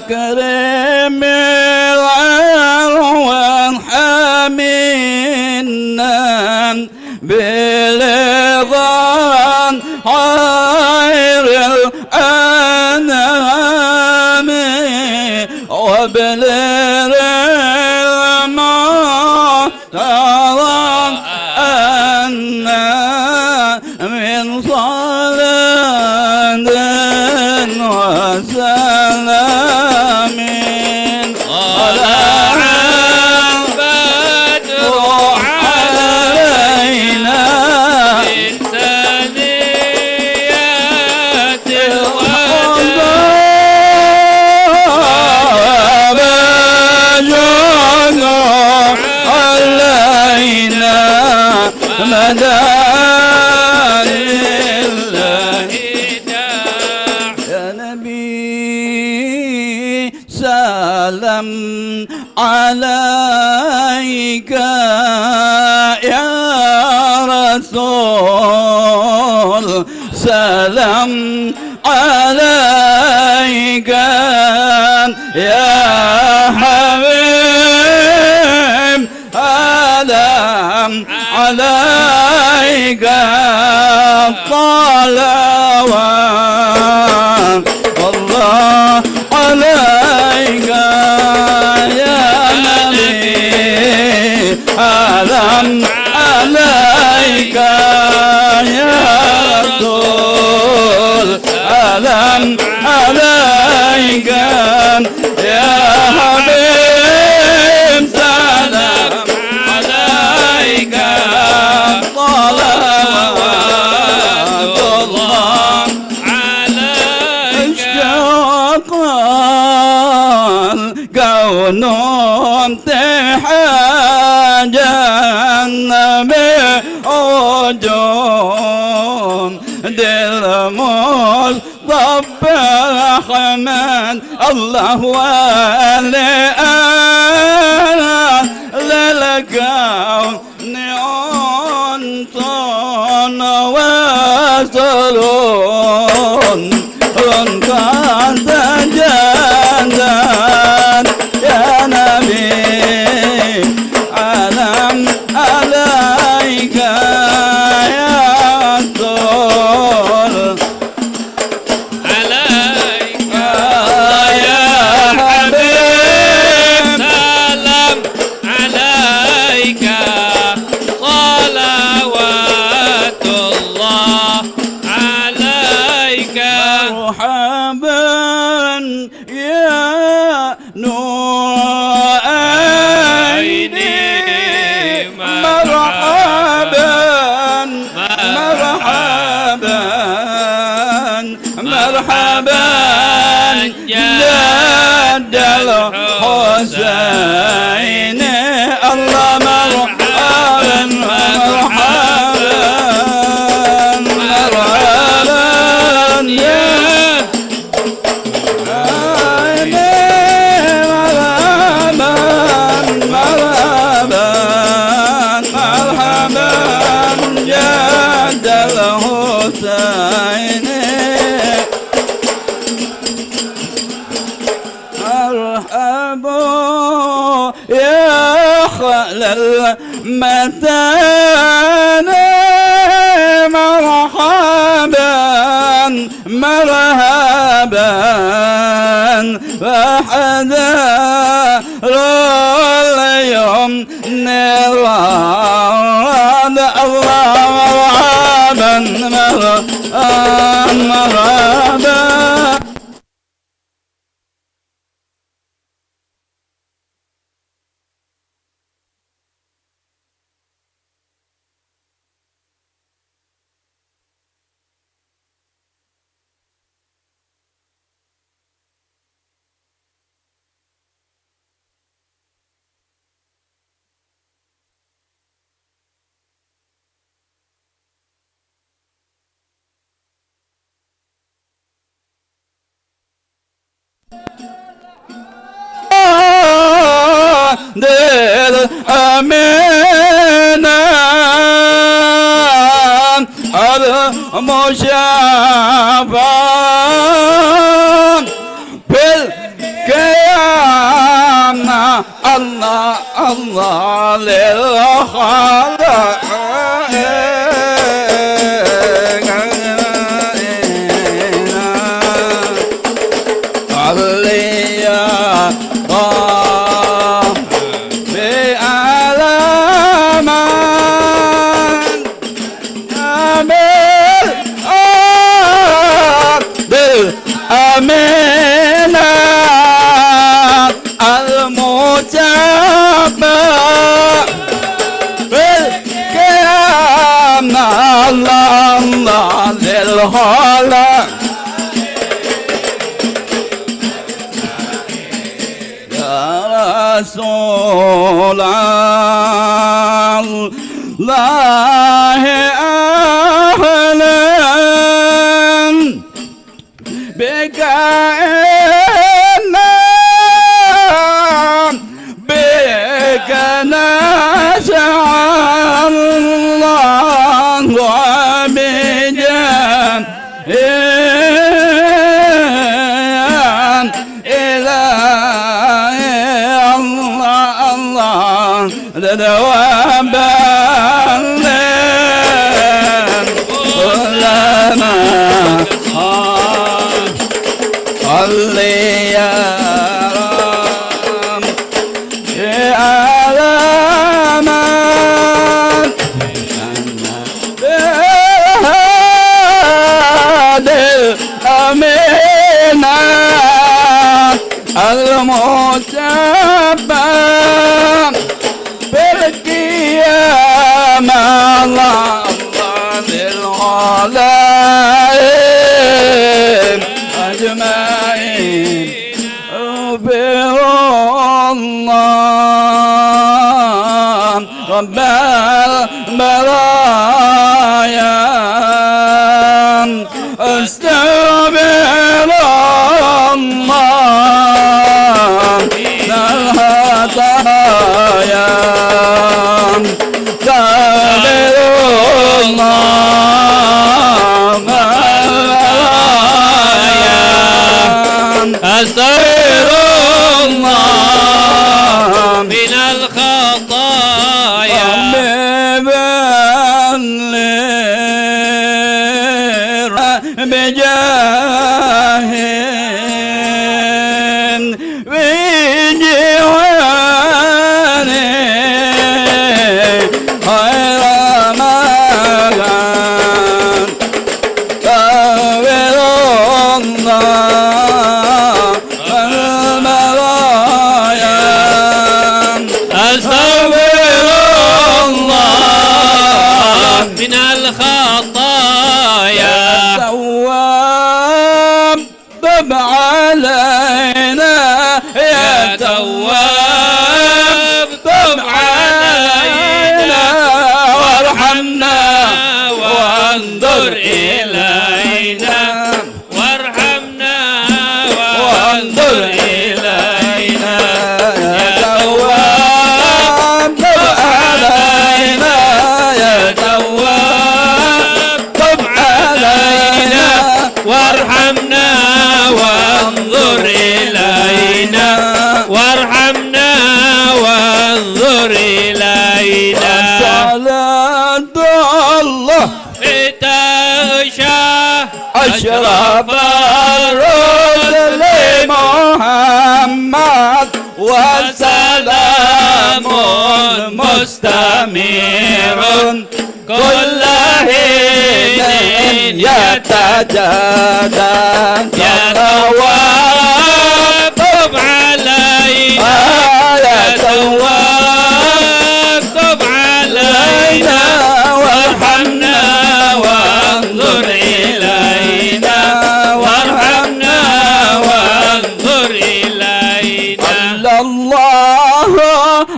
كريم الأرواح منا بلظان خير الأنام وبلر المعترض أن من صلاة وسلام طلع البدر علينا من ثنيات علينا مدى يا نبي سلام عليك يا رسول سلام عليك يا حبيب سلام عليك صلوات الله عليك يا نبي سلام عليك يا رسول سلام عليك يا حبيب سلام عليك صلوات الله عليك اشتاق الكون امتحاجا بوجود المصطفى الرحمن الله ولي للكون أنطون وصلون قد تجدد يا نبي علم عليك يا رسول عليك يا حبيب سلام عليك صلوات الله عليك مرحبا يا نور عيني مرحبا مرحبا مرحبا جد الحسين الله مرحبا مرحبا مرحبا يا مرحبا مرحبا جد الحسين مرحبا يا خل المتان مرحبا مرحبا فحدا اليوم نراد الله مرحبا مرحبا دل أمينا المشافى في الله للخالق علي يا ربي على من عمل بالأمينة المتابع بالقيام الله للخالق يا رسول الله أهلا بك بك نسعى الله وبجاه إلهي الله دوام كلما صلي يا رب على من الأمينة المتبع بالقيامة الله للغلائم أجمعين بالله رب البرايا استغفر الله من الخطايا استغفر الله من الخطايا أستغفر الله من الخطايا بجاه بجوان خير مكان استغفر الله المرايا أستغفر الله من الخطايا تواب طب علينا يا تواب طب علينا وارحمنا وانظر إلينا وارحمنا وانظر إلينا يا تواب طب علينا يا تواب طب علينا وارحمنا وانظر إلينا وارحمنا وانظر إلينا صلاة الله تغشى أشرف الرسل محمد وسلام مستمر كل حين يتجدد يا تواب طب علينا يا تواب طب علينا وارحمنا وانظر إلينا وارحمنا وانظر إلينا صلى الله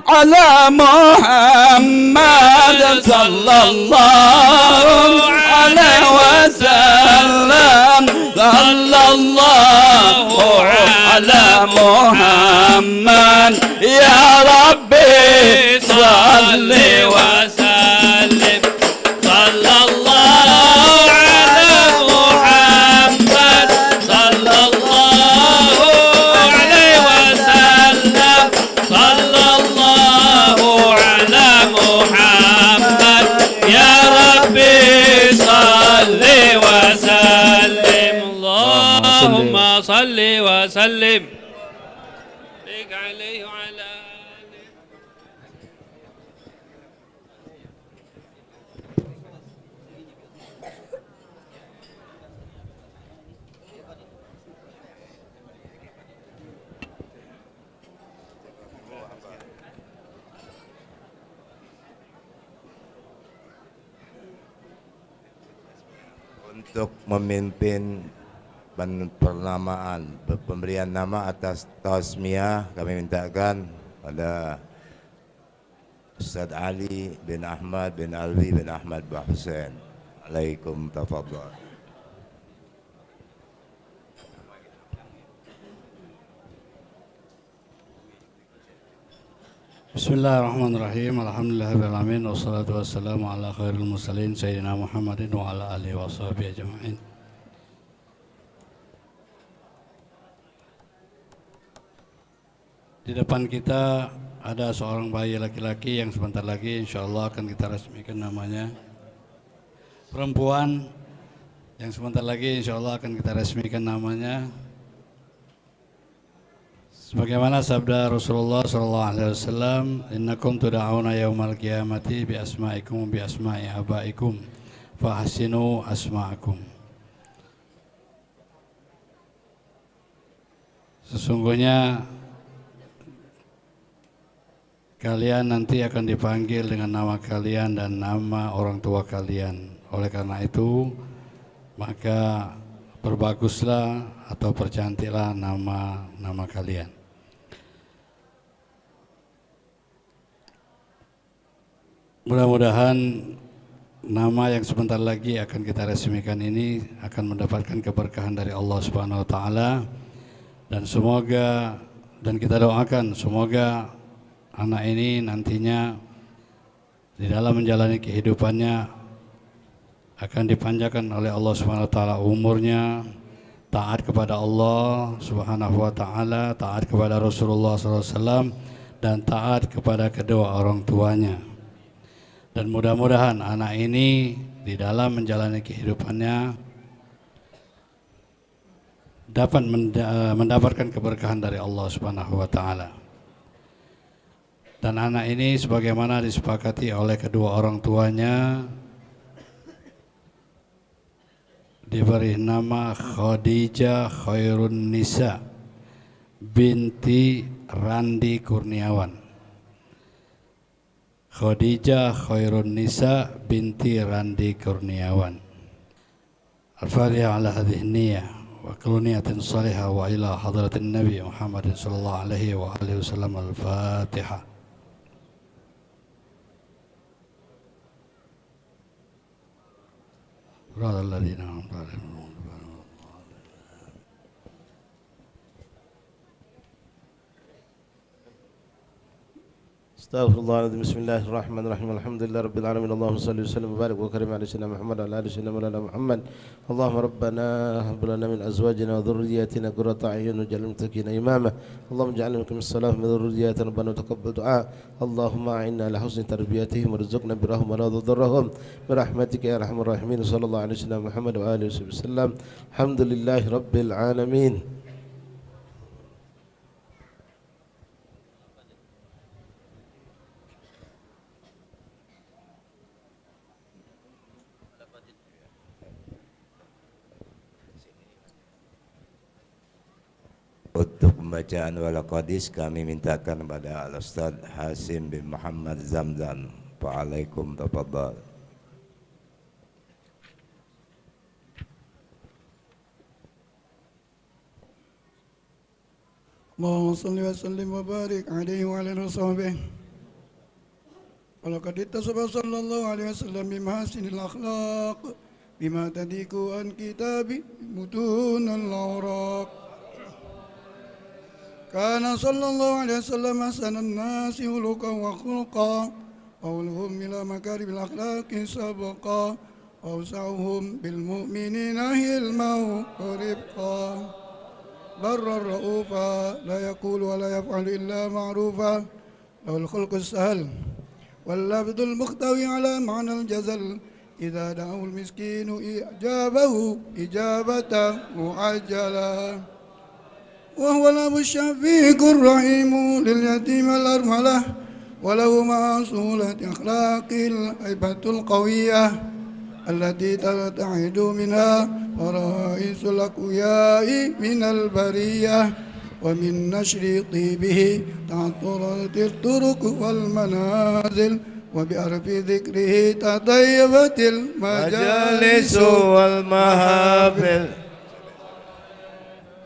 على محمد صلى الله عليه وسلم صلى الله على محمد يا ربي صل وسلم صلى الله على محمد صلى الله عليه وسلم صلى الله وسلم بارك عليه وعلى آله. Untuk memimpin pernamaan, pemberian nama atas tasmiyah kami mintakan pada Ustaz Ali bin Ahmad bin Alwi bin Ahmad bin Hussein. Alaikum tafadhal. Bismillahirrahmanirrahim. Alhamdulillahirabbil alamin wassalatu wassalamu ala khairil mursalin sayyidina Muhammadin wa ala alihi washabihi ajma'in. Di depan kita ada seorang bayi laki-laki yang sebentar lagi insyaallah akan kita resmikan namanya. Perempuan yang sebentar lagi insyaallah akan kita resmikan namanya. Sebagaimana sabda Rasulullah sallallahu alaihi wasallam, "Innakum tud'auna yaumal qiyamati bi asma'ikum bi asma'i abaikum fa ahsinu asma'akum." Sesungguhnya kalian nanti akan dipanggil dengan nama kalian dan nama orang tua kalian. Oleh karena itu, maka perbaguslah atau percantiklah nama kalian. Mudah-mudahan nama yang sebentar lagi akan kita resmikan ini akan mendapatkan keberkahan dari Allah Subhanahu wa taala, dan semoga, dan kita doakan semoga anak ini nantinya di dalam menjalani kehidupannya akan dipanjangkan oleh Allah Subhanahu wa taala umurnya, taat kepada Allah Subhanahu wa taala, taat kepada Rasulullah SAW, dan taat kepada kedua orang tuanya. Dan mudah-mudahan anak ini di dalam menjalani kehidupannya dapat mendapatkan keberkahan dari Allah Subhanahu wa taala. Dan anak ini sebagaimana disepakati oleh kedua orang tuanya diberi nama Khadijah Khairun Nisa binti Randi Kurniawan. Khadijah Khairun Nisa binti Randi Kurniawan. Al-Fatihah ala hadhihi niyyah wa kullu niyatin salihah wa ila hadratin Nabi Muhammad sallallahu alaihi wa alihi wasallam. Al-Fatihah. Radha alladhina an'amta alaihim. Astaghfirullahaladzim. Bismillahirrahmanirrahim. Alhamdulillah rabbil alamin. Allahumma salli wa sallim wa barik wa karim ala sayyidina Muhammad wa ala ali sayyidina Maulana Muhammad. Allahumma rabbana hab lana min azwajina wa dhurriyyatina qurrata a'yun waj'alna muttaqina imama. Allahumma ij'alna minkum as-salah min dhurriyyatina rabbana taqabbal du'a. Allahumma a'inna ala husni tarbiyatihim warzuqna birrahmah wa la dhurrahum bi rahmatika ya arhamar rahimin. Sallallahu alaihi wasallam Muhammad wa alihi wasallam. Alhamdulillahi rabbil alamin. Untuk pembacaan walaqadis kami mintakan kepada Al-Ustaz Hasim bin Muhammad Zamzam. Wa'alaikum tafadhal. Allahumma salli wa sallim wa barik alaihi wa ala alihi. Walaqad ittasaba sallallahu alaihi wasallam bimahasinil akhlaq bima tadiku an kitabi mutunal awraq. Kana sallallahu alaihi wasallam ahsanan nasi khuluqan wa khulqan qawluhum ila makarimil akhlaqi sabaqa awsa'uhum bil mu'minina hilman wa rifqa barra ra'ufa la yaqulu wa la yaf'alu illa ma'rufa lahul khulqus sahal wal labdul mukhtawi ala ma'nal jazal idza da'u al miskinu ijabahu ijabatan mu'ajjala وهو الأب الشفيق الرحيم لليتيم الأرملة، وله مع صولة أخلاق الهيبة القوية التي ترتعد منها فرائس الأقوياء من البرية، ومن نشر طيبه تعطرت الطرق والمنازل، وبأرف ذكره تطيبت المجالس والمهافل.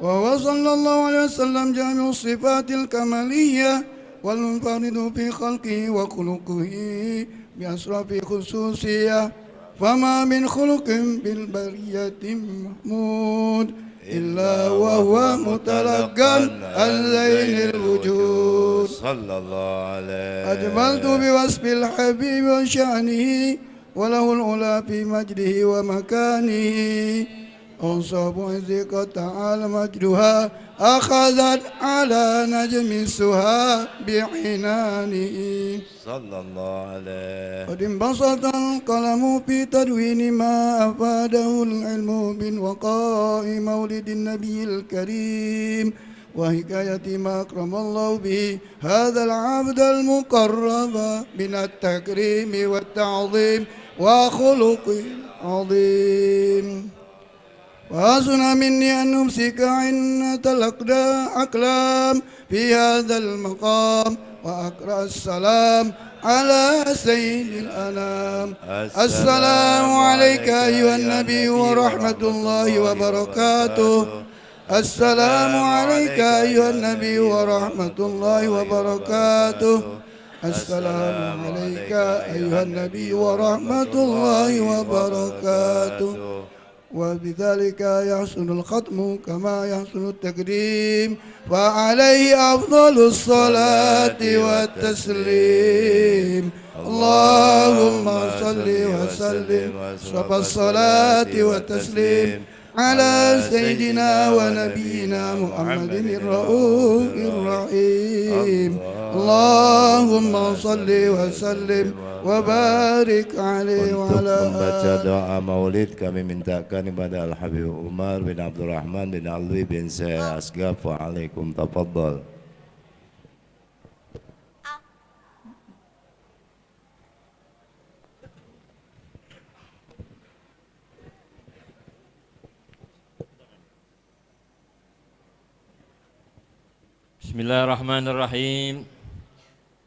وهو صلى الله عليه وسلم جامع الصفات الكمالية والمنفرد في خلقه وخلقه بأشرف خصوصية، فما من خلق بالبرية محمود إلا وهو متلقى عن زين الوجود. صلى الله عليه. أجملت بوصف الحبيب وشأنه، وله العلا في مجده ومكانه، أنصاب عزك تعالى مجدها أخذت على نجم السها بحنانه. صلى الله عليه. قد انبسط القلم في تدوين ما أفاده العلم من وقاء مولد النبي الكريم، وحكاية ما أكرم الله به هذا العبد المقرب من التكريم والتعظيم وخلق عظيم. وحسن مني أن أمسك عنة الأقلام في هذا المقام، وأقرأ السلام على سيد الأنام. السلام عليك أيها النبي ورحمة الله وبركاته. السلام عليك أيها النبي ورحمة الله وبركاته. السلام عليك أيها النبي ورحمة الله وبركاته. وبذلك يحسن الختم كما يحسن التقديم، وعليه أفضل الصلاة والتسليم. اللهم صل وسلم صفى الصلاة والتسليم على سيدنا ونبينا محمد الرؤوف الرحيم. اللهم صل وسلم وبارك عليه وعلى membaca doa maulid, kami mintakan kepada Al-Habib Umar bin Abdurrahman bin Alwi bin Syekh Asgaf. Wa'alaikum tafadhal. Bismillahirrahmanirrahim.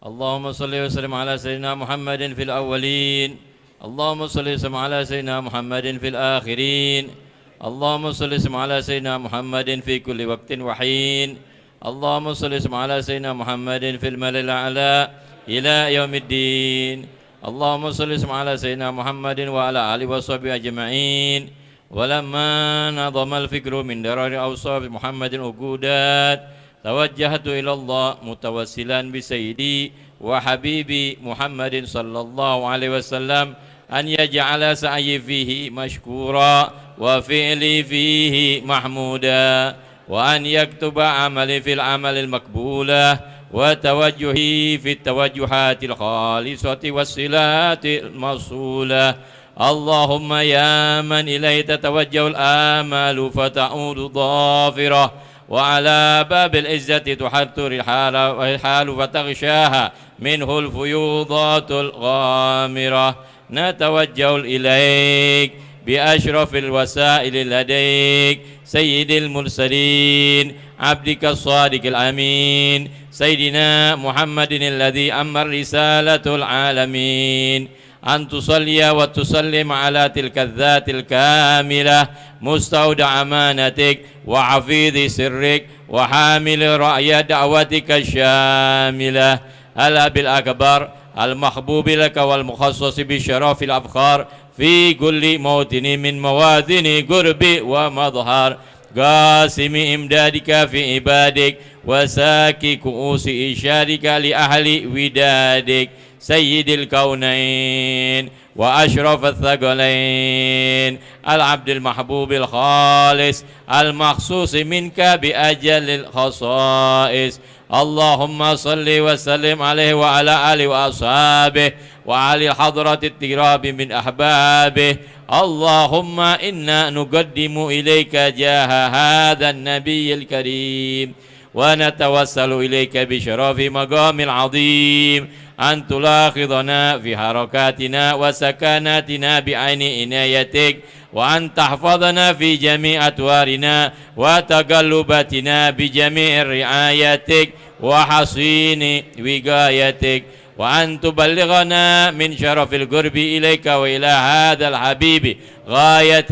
Allahumma salli wa sallim ala sayyidina Muhammadin fil awwalin. Allahumma salli wa sallim ala sayyidina Muhammadin fil akhirin. Allahumma salli wa sallim ala sayyidina Muhammadin fi kulli waqtin wa hin. Allahumma salli wa sallim ala sayyidina Muhammadin fil mala'il a'la ila yaumiddin. Allahumma salli wa sallim ala sayyidina Muhammadin wa ala alihi wa sahbihi ajma'in. Walamma nadama al-fikru min darari awsaf Muhammadin uqudat, توجهت إلى الله متوسلا بسيدي وحبيبي محمد صلى الله عليه وسلم أن يجعل سعي فيه مشكورا وفعلي فيه محمودا، وأن يكتب عملي في العمل المقبولة وتوجهي في التوجهات الخالصة والصلات الموصولة. اللهم يا من إليه تتوجه الآمال فتعود ظافرة، وعلى باب العزة تحتر الحال فتغشاها منه الفيوضات الغامرة. نتوجه إليك بأشرف الوسائل لديك سيد المرسلين عبدك الصادق الأمين سيدنا محمد الذي أمر رسالة العالمين، أن تصلي وتسلم على تلك الذات الكاملة مستودع أمانتك وحفيظ سرك وحامل رأي دعوتك الشاملة، الأب الأكبر المحبوب لك والمخصص بشرف الأفخار في كل موطن من موازن قرب ومظهر، قاسم إمدادك في عبادك وساكي كؤوس إرشادك لأهل ودادك، سيد الكونين وأشرف الثقلين، العبد المحبوب الخالص المخصوص منك بأجل الخصائص. اللهم صل وسلم عليه وعلى آله وأصحابه وعلى حضرة التراب من أحبابه اللهم إنا نقدم إليك جاه هذا النبي الكريم ونتوسل إليك بشرف مقام العظيم أن تلاحظنا في حركاتنا وسكناتنا بعين عنايتك وأن تحفظنا في جميع أطوارنا وتقلباتنا بجميع رعايتك وحصين وقايتك وأن تبلغنا من شرف القرب إليك وإلى هذا الحبيب غاية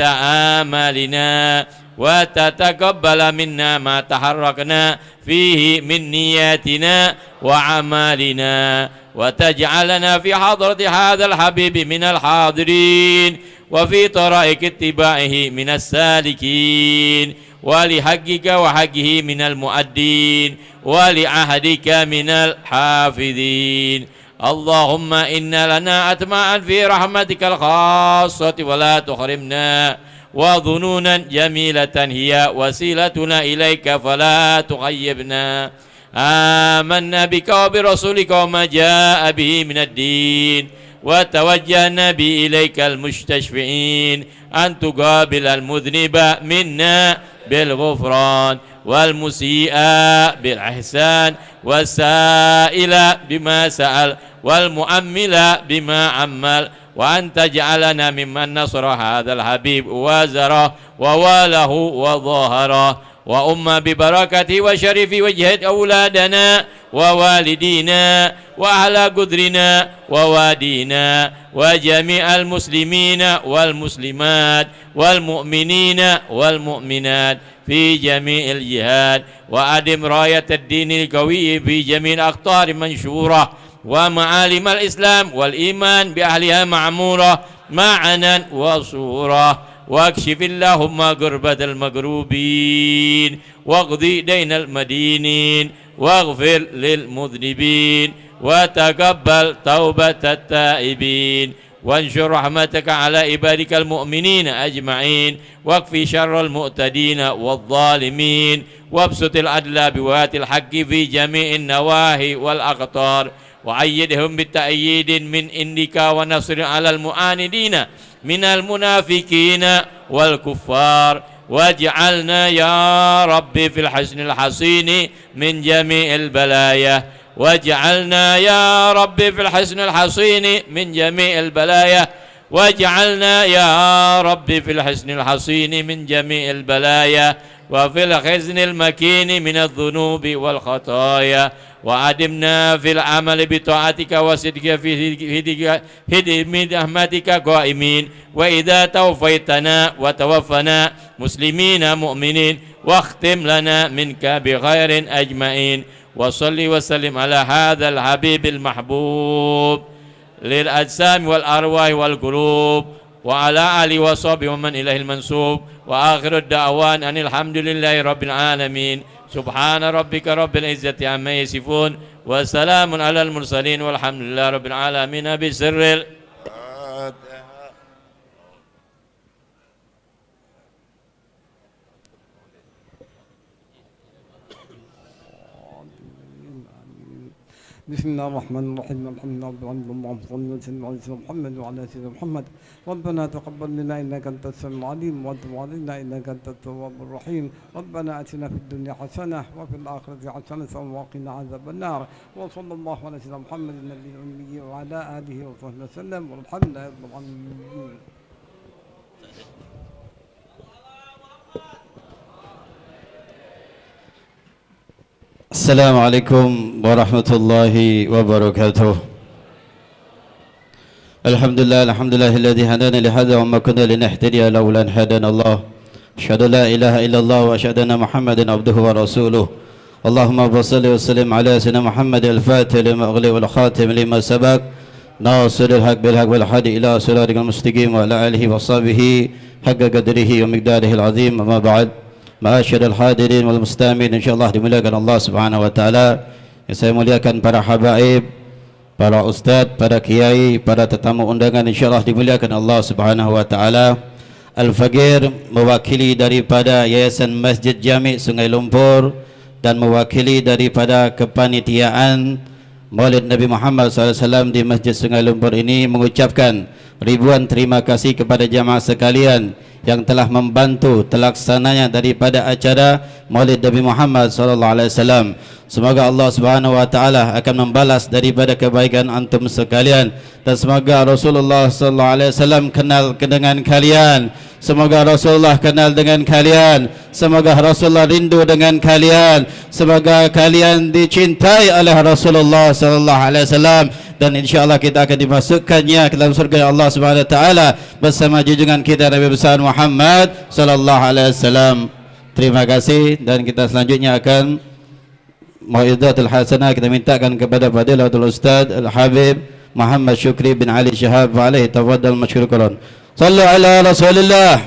آمالنا وتتقبل منا ما تحركنا فيه من نياتنا وعمالنا وتجعلنا في حضرة هذا الحبيب من الحاضرين وفي طرائق اتباعه من السالكين ولحقك وحقه من المؤدين ولعهدك من الحافظين. اللهم إن لنا أطماعا في رحمتك الخاصة ولا تحرمنا وظنونا جميلة هي وسيلتنا إليك فلا تخيبنا. آمنا بك وبرسولك وما جاء به من الدين وتوجهنا به إليك المستشفعين أن تقابل المذنب منا بالغفران والمسيء بالإحسان والسائل بما سأل والمؤمل بما عمل وأن تجعلنا ممن نصر هذا الحبيب وزره وواله وظاهره وأم ببركة وشرف وجه أولادنا ووالدينا وأهل قدرنا ووادينا وجميع المسلمين والمسلمات والمؤمنين والمؤمنات في جميع الجهات وأدم راية الدين القوي في جميع الأقطار منشورة ومعالم الإسلام والإيمان بأهلها معمورة معنا وصورة واكشف اللهم قربة المقروبين واقضي دين المدينين واغفر للمذنبين وتقبل توبة التائبين وانشر رحمتك على عبادك المؤمنين أجمعين واكفي شر المعتدين والظالمين وابسط العدل بوات الحق في جميع النواحي والأقطار وأيدهم بالتأييد من عندك ونصر على المعاندين من المنافقين والكفار واجعلنا يا رب في الحسن الحصين من جميع البلايا واجعلنا يا رب في الحسن الحصين من جميع البلايا واجعلنا يا رب في الحسن الحصين من جميع البلايا وفي الخزن المكين من الذنوب والخطايا وأدمنا في العمل بطاعتك وصدق في هدم رحمتك قائمين وإذا توفيتنا وتوفنا مسلمين مؤمنين واختم لنا منك بخير أجمعين وصل وسلم على هذا الحبيب المحبوب للأجسام والأرواح والقلوب وعلى آله وصحبه ومن إليه المنسوب وآخر الدعوان أن الحمد لله رب العالمين سبحان ربك رب العزة عما يصفون وسلام على المرسلين والحمد لله رب العالمين بسر بسم الله الرحمن الرحيم الحمد لله رب العالمين اللهم صل وسلم على سيدنا محمد وعلى سيدنا محمد ربنا تقبل منا انك انت السميع العليم وتب علينا انك انت التواب الرحيم ربنا اتنا في الدنيا حسنه وفي الاخره حسنه وقنا عذاب النار وصلى الله على سيدنا محمد النبي الامي وعلى اله وصحبه وسلم والحمد لله رب العالمين. السلام عليكم ورحمة الله وبركاته. الحمد لله الذي هدانا لهذا وما كنا لنهتدي لولا أن هدانا الله. أشهد أن لا إله إلا الله وأشهد أن محمدا عبده ورسوله. اللهم صل وسلم على سيدنا محمد الفاتح لما أغلق والخاتم لما سبق ناصر الحق بالحق والهادي إلى صراطك المستقيم وعلى آله وصحبه حق قدره ومقداره العظيم. أما بعد, Ma'asyarul hadirin wal mustami'in, insyaallah dimuliakan Allah Subhanahu wa taala. Yang saya muliakan para habaib, para ustaz, para kiai, para tetamu undangan, insyaallah dimuliakan Allah Subhanahu wa taala. Al-Faqir mewakili daripada Yayasan Masjid Jami' Sungai Lumpur dan mewakili daripada kepanitiaan Maulid Nabi Muhammad SAW di Masjid Sungai Lumpur ini mengucapkan ribuan terima kasih kepada jamaah sekalian yang telah membantu terlaksananya daripada acara Maulid Nabi Muhammad SAW. Semoga Allah Subhanahu wa taala akan membalas daripada kebaikan antum sekalian, dan semoga Rasulullah SAW kenal dengan kalian. Semoga Rasulullah kenal dengan kalian. Semoga Rasulullah rindu dengan kalian. Semoga kalian dicintai oleh Rasulullah SAW, dan insyaallah kita akan dimasukkannya ke dalam surga Allah Subhanahu wa taala bersama junjungan kita Nabi besar Muhammad sallallahu alaihi wasallam. Terima kasih, dan kita selanjutnya akan mau'izatul hasanah. Kita mintakan kepada Fadilatul Ustaz Al-Habib Muhammad Syukri bin Ali Shihab alaihi tafaddal masykuran. Sallu ala Rasulillah.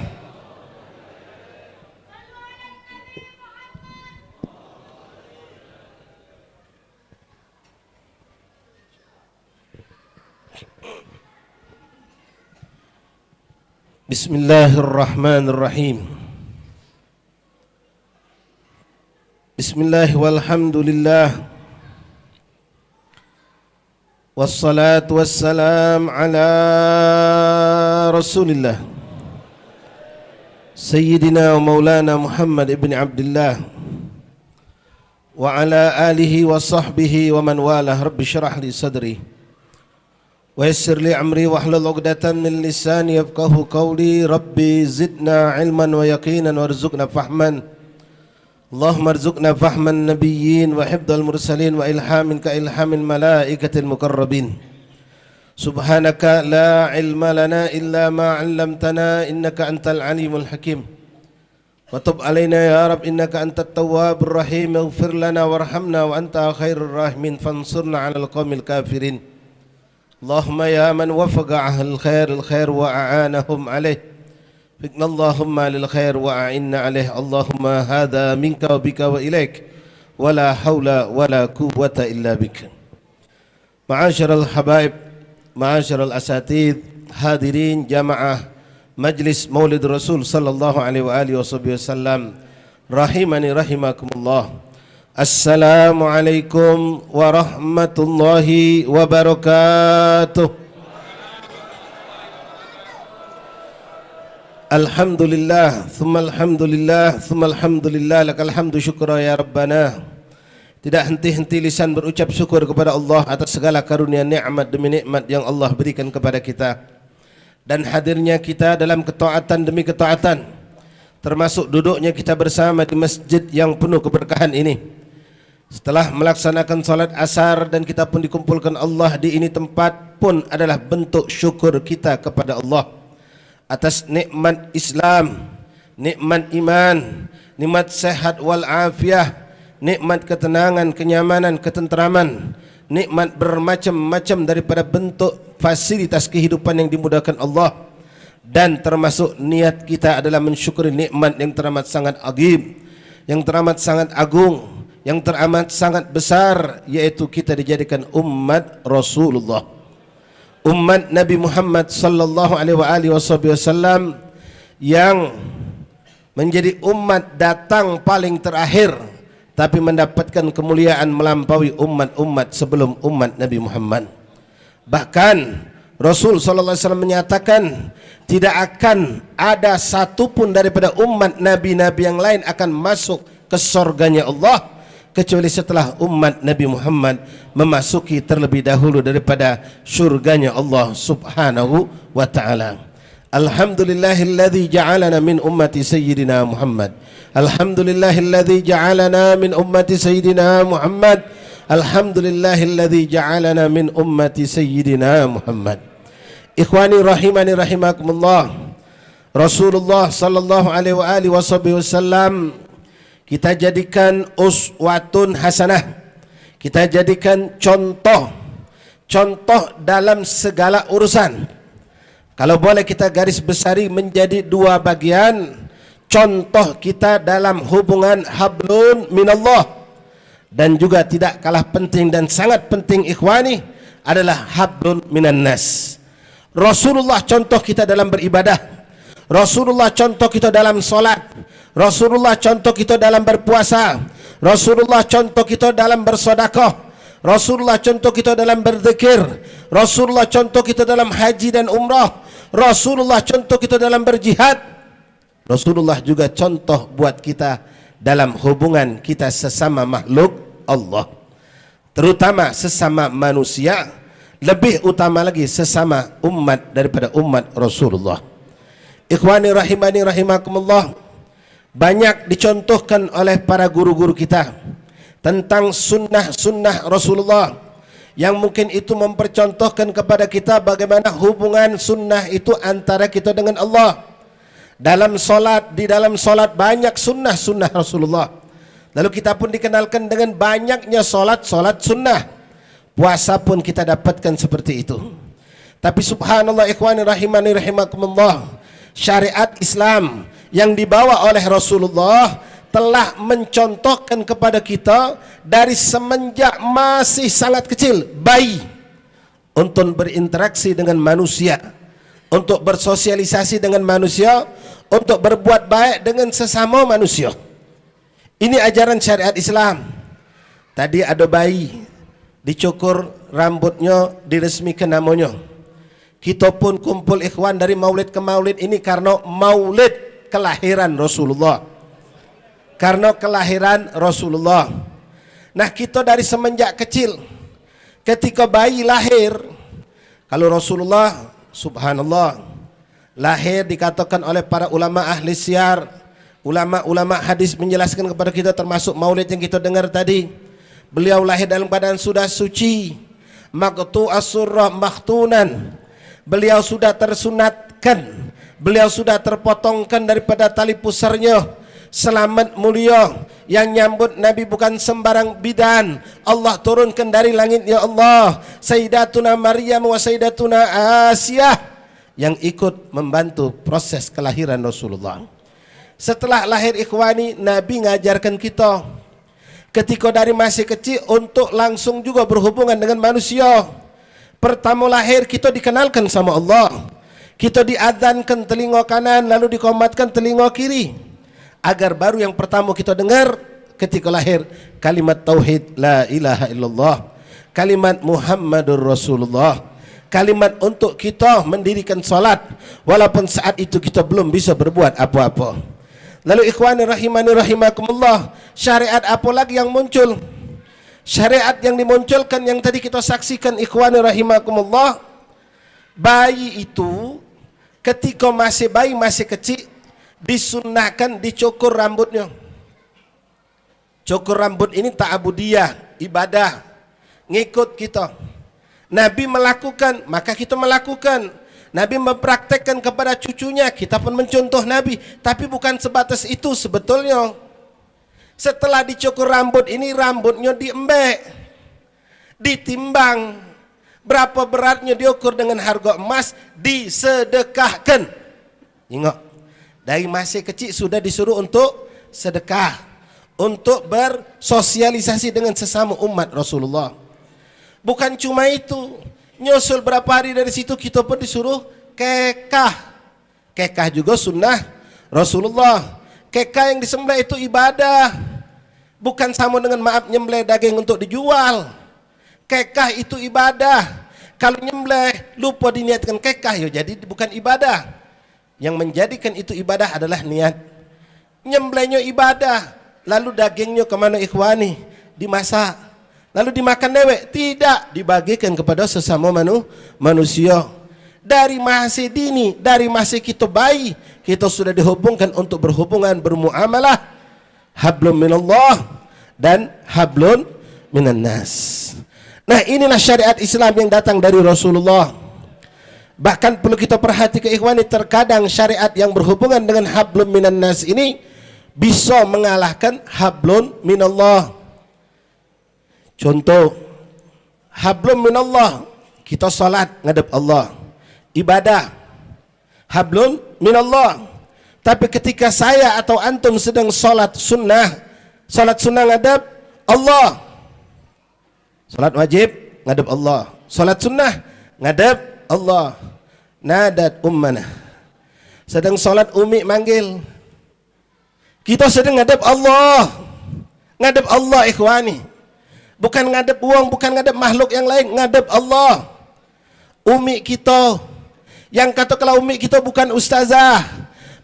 Bismillahirrahmanirrahim. Bismillah walhamdulillah, wassalatu wassalam ala Rasulillah Sayyidina wa maulana Muhammad ibn Abdullah wa ala alihi wa sahbihi wa man walah. Rabbi syrah li sadri wa yassir li amri wa hlul 'uqdatan min lisani yafqahu qawli. Rabbi zidna ilman wa yaqinan warzuqna fahman. Allahumma arzuqna fahman nabiyyin wa hifdzal mursalin wa ilhamin ka ilhamil malaikatil muqarrabin. Subhanaka la ilma lana illa ma 'allamtana innaka antal alimul hakim. Wa tub alaina ya rab innaka antat tawwabur rahim. Ighfir lana warhamna wa anta khairur rahimin fansurna 'alal qaumil kafirin. Allahumma ya man wafaqa ahlul khair wa a'anahum alaih. Fikna Allahumma lil khair wa a'inna alaih. Allahumma hadha minka wa bika wa ilaik, wa la hawla wa la quwwata illa bika. Ma'asyiral habaib, ma'asyiral asatid, hadirin jamaah Majlis Maulid Rasul sallallahu alaihi wa alihi wasallam, rahimani rahimakumullah. Assalamualaikum warahmatullahi wabarakatuh. Alhamdulillah, thumma alhamdulillah, thumma alhamdulillah, lakal hamdu syukra ya Rabbana. Tidak henti-henti lisan berucap syukur kepada Allah atas segala karunia nikmat demi nikmat yang Allah berikan kepada kita, dan hadirnya kita dalam ketaatan demi ketaatan, termasuk duduknya kita bersama di masjid yang penuh keberkahan ini. Setelah melaksanakan salat asar dan kita pun dikumpulkan Allah di ini tempat pun adalah bentuk syukur kita kepada Allah atas nikmat Islam, nikmat iman, nikmat sehat wal afiah, nikmat ketenangan, kenyamanan, ketenteraman, nikmat bermacam-macam daripada bentuk fasilitas kehidupan yang dimudahkan Allah. Dan termasuk niat kita adalah mensyukuri nikmat yang teramat sangat agim, yang teramat sangat agung, yang teramat sangat besar, yaitu kita dijadikan umat Rasulullah, umat Nabi Muhammad sallallahu alaihi wasallam, yang menjadi umat datang paling terakhir, tapi mendapatkan kemuliaan melampaui umat-umat sebelum umat Nabi Muhammad. Bahkan Rasul sallallahu alaihi wasallam menyatakan tidak akan ada satupun daripada umat nabi-nabi yang lain akan masuk ke surganya Allah kecuali setelah umat Nabi Muhammad memasuki terlebih dahulu daripada surganya Allah subhanahu wa ta'ala. Alhamdulillahilladzi ja'alana min ummati Sayyidina Muhammad. Alhamdulillahilladzi ja'alana min ummati Sayyidina Muhammad. Alhamdulillahilladzi ja'alana min ummati Sayyidina Muhammad. Ikhwani rahimani rahimakumullah. Rasulullah sallallahu alaihi wasallam kita jadikan uswatun hasanah, kita jadikan contoh dalam segala urusan. Kalau boleh kita garis besari menjadi dua bagian. Contoh kita dalam hubungan hablun minallah, dan juga tidak kalah penting dan sangat penting ikhwani adalah hablun minan nas. Rasulullah contoh kita dalam beribadah, Rasulullah contoh kita dalam solat, Rasulullah contoh kita dalam berpuasa, Rasulullah contoh kita dalam bersedekah, Rasulullah contoh kita dalam berzikir, Rasulullah contoh kita dalam haji dan umrah, Rasulullah contoh kita dalam berjihad, Rasulullah juga contoh buat kita dalam hubungan kita sesama makhluk Allah, terutama sesama manusia, lebih utama lagi sesama umat daripada umat Rasulullah. Ikhwani rahimani rahimakumullah, banyak dicontohkan oleh para guru-guru kita tentang sunnah-sunnah Rasulullah yang mungkin itu mempercontohkan kepada kita bagaimana hubungan sunnah itu antara kita dengan Allah. Dalam solat, di dalam solat banyak sunnah-sunnah Rasulullah. Lalu kita pun dikenalkan dengan banyaknya solat sunnah. Puasa pun kita dapatkan seperti itu. Tapi subhanallah ikhwani rahimani rahimakumullah, syariat Islam yang dibawa oleh Rasulullah telah mencontohkan kepada kita dari semenjak masih sangat kecil, bayi, untuk berinteraksi dengan manusia, untuk bersosialisasi dengan manusia, untuk berbuat baik dengan sesama manusia. Ini ajaran syariat Islam. Tadi ada bayi, dicukur rambutnya, diresmikan namanya. Kita pun kumpul ikhwan dari maulid ke maulid ini karena maulid kelahiran Rasulullah. Karena kelahiran Rasulullah. Nah, kita dari semenjak kecil, ketika bayi lahir, kalau Rasulullah subhanallah lahir, dikatakan oleh para ulama ahli syiar, ulama-ulama hadis menjelaskan kepada kita, termasuk maulid yang kita dengar tadi, beliau lahir dalam keadaan sudah suci, maqtu'as surrah makhtunan, beliau sudah tersunatkan, beliau sudah terpotongkan daripada tali pusarnya, selamat mulia. Yang nyambut Nabi bukan sembarang bidan, Allah turunkan dari langit, ya Allah, Sayyidatuna Maryam wa Sayyidatuna Asiyah yang ikut membantu proses kelahiran Rasulullah. Setelah lahir ikhwani, Nabi ngajarkan kita ketika dari masih kecil untuk langsung juga berhubungan dengan manusia. Pertama lahir kita dikenalkan sama Allah, kita diadzankan telinga kanan, lalu dikomatkan telinga kiri, agar baru yang pertama kita dengar ketika lahir kalimat tauhid la ilaha illallah, kalimat Muhammadur Rasulullah, kalimat untuk kita mendirikan salat walaupun saat itu kita belum bisa berbuat apa-apa. Lalu ikhwani rahimani rahimakumullah, syariat apa lagi yang muncul? Syariat yang dimunculkan yang tadi kita saksikan ikhwani rahimakumullah, bayi itu ketika masih bayi, masih kecil, disunnahkan dicukur rambutnya. Cukur rambut ini ta'abudiyah, ibadah, ngikut kita. Nabi melakukan, maka kita melakukan. Nabi mempraktekkan kepada cucunya, kita pun mencontoh Nabi. Tapi bukan sebatas itu sebetulnya. Setelah dicukur rambut ini, rambutnya diembek, ditimbang, berapa beratnya diukur dengan harga emas, disedekahkan. Ingat, dari masih kecil sudah disuruh untuk sedekah, untuk bersosialisasi dengan sesama umat Rasulullah. Bukan cuma itu, nyusul berapa hari dari situ kita pun disuruh kekah. Kekah juga sunnah Rasulullah. Kekah yang disembelih itu ibadah, bukan sama dengan maaf nyembelih daging untuk dijual. Kekah itu ibadah. Kalau nyembelih lupa diniatkan kekah, ya jadi bukan ibadah. Yang menjadikan itu ibadah adalah niat. Nyembelihnya ibadah, lalu dagingnya kemana ikhwani? Dimasak, lalu dimakan dewek? Tidak, dibagikan kepada sesama manusia. Dari masih dini, dari masih kita bayi, kita sudah dihubungkan untuk berhubungan, bermuamalah. Hablum minallah dan hablun minan nas. Nah, inilah syariat Islam yang datang dari Rasulullah. Bahkan perlu kita perhatikan ikhwani, terkadang syariat yang berhubungan dengan hablum minan nas ini bisa mengalahkan hablun minallah. Contoh, hablum minallah, kita salat ngadep Allah, ibadah, hablun minallah. Tapi ketika saya atau antum sedang salat sunnah ngadep Allah, salat wajib ngadep Allah, salat sunnah ngadep Allah. Nadat ummana, sedang salat umi manggil, kita sedang ngadep Allah ikhwani. Bukan ngadep wong, bukan ngadep makhluk yang lain, ngadep Allah. Umi kita, yang kata kalau umi kita bukan ustazah,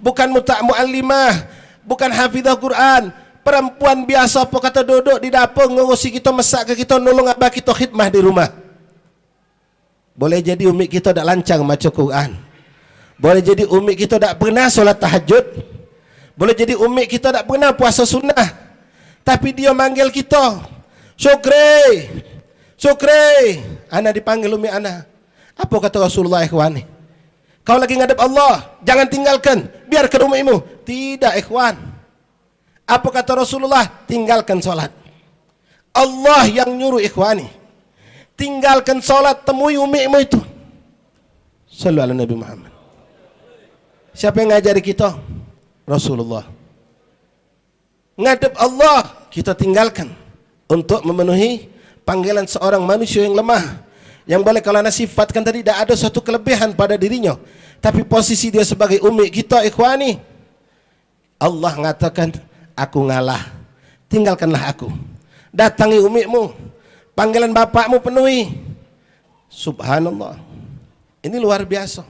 bukan mu'allimah, bukan hafizah Quran, perempuan biasa apa kata duduk di dapur ngurusi kita, masak ke kita, nolong abah kita khidmah di rumah. Boleh jadi umi kita tak lancang baca Quran. Boleh jadi umi kita tak pernah solat tahajud. Boleh jadi umi kita tak pernah puasa sunnah. Tapi dia manggil kita, Syukri, Syukri. Ana dipanggil umi ana. Apa kata Rasulullah ikhwan? Kau lagi ngadep Allah, jangan tinggalkan, biarkan umimu. Tidak ikhwan. Apa kata Rasulullah? Tinggalkan solat. Allah yang nyuruh ikhwani. Tinggalkan solat, temui umimu itu. Sallu ala Nabi Muhammad. Siapa yang ngajari kita? Rasulullah. Ngadep Allah, kita tinggalkan untuk memenuhi panggilan seorang manusia yang lemah, yang boleh kalau anda sifatkan tadi tidak ada suatu kelebihan pada dirinya, tapi posisi dia sebagai umi kita ikhwani. Allah mengatakan, aku ngalah, tinggalkanlah aku. Datangi umimu, panggilan bapakmu penuhi. Subhanallah, ini luar biasa.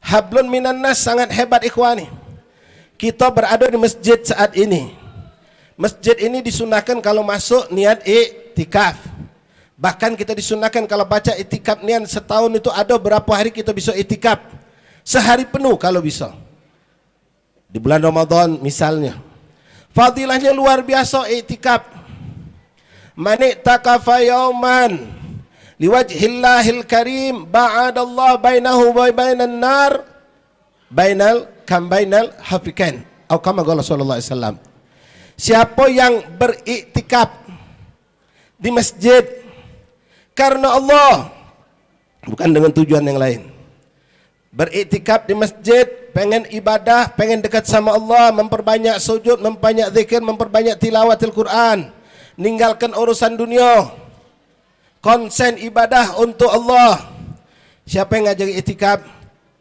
Hablun minan nas, sangat hebat ikhwani. Kita berada di masjid saat ini. Masjid ini disunahkan kalau masuk niat iktikaf. Bahkan kita disunahkan kalau baca iktikaf niat setahun itu ada berapa hari kita bisa iktikaf. Sehari penuh kalau bisa. Di bulan Ramadan misalnya. Fadilahnya luar biasa iktikaf. Man iktakafa yauman liwajhillahil karim ba'adallah bainahu wa bainan nar bainal hafikan. Atau kama qala sallallahu alaihi wasallam. Siapa yang beriktikaf di masjid karena Allah, bukan dengan tujuan yang lain. Beriktikaf di masjid, pengen ibadah, pengen dekat sama Allah, memperbanyak sujud, memperbanyak zikir, memperbanyak tilawatil Quran, ninggalkan urusan dunia, konsen ibadah untuk Allah. Siapa yang ngajari iktikaf?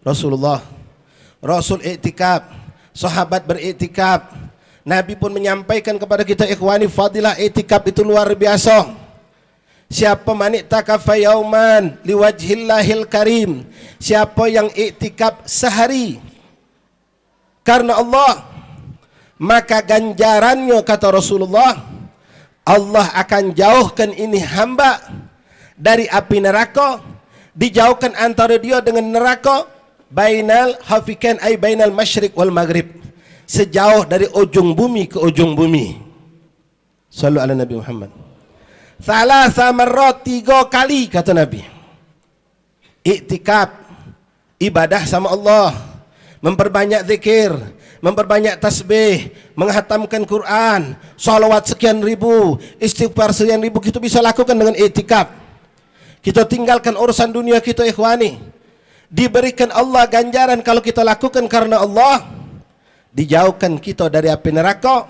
Rasulullah. Rasul iktikaf, sahabat beriktikaf. Nabi pun menyampaikan kepada kita ikhwani, fadilah iktikaf itu luar biasa. Siapa man iktakafa yauman liwajhillahil karim, siapa yang iktikaf sehari karena Allah, maka ganjarannya kata Rasulullah, Allah akan jauhkan ini hamba dari api neraka, dijauhkan antara dia dengan neraka, bainal hafikan ay bainal masyriq wal maghrib, sejauh dari ujung bumi ke ujung bumi. Sallu ala Nabi Muhammad. Thalatha marrat, 3 kali kata Nabi. Iktikaf, ibadah sama Allah, memperbanyak zikir, memperbanyak tasbih, menghatamkan Quran, salawat sekian ribu, istighfar sekian ribu, kita bisa lakukan dengan iktikaf. Kita tinggalkan urusan dunia kita ikhwani. Diberikan Allah ganjaran kalau kita lakukan karena Allah. Dijauhkan kita dari api neraka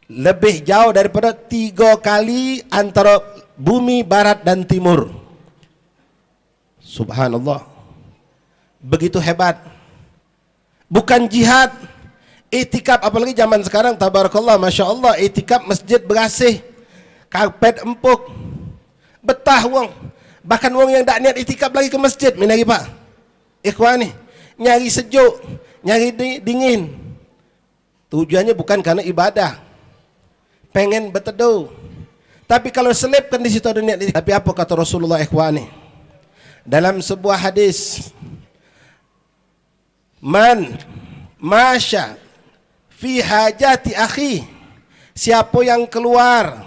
lebih jauh daripada 3 kali antara bumi barat dan timur. Subhanallah, begitu hebat. Bukan jihad, iktikaf, apalagi zaman sekarang tabarakallah, masya Allah, iktikaf masjid berasih, karpet empuk, betah wong. Bahkan wong yang tak niat iktikaf lagi ke masjid minagi pak ikhwani, nyari sejuk, nyari dingin. Tujuannya bukan karena ibadah, pengen berteduh. Tapi kalau selipkan di situ ada niat. Tapi apa kata Rasulullah ikhwani dalam sebuah hadis, man masya fi hajati akhi, siapa yang keluar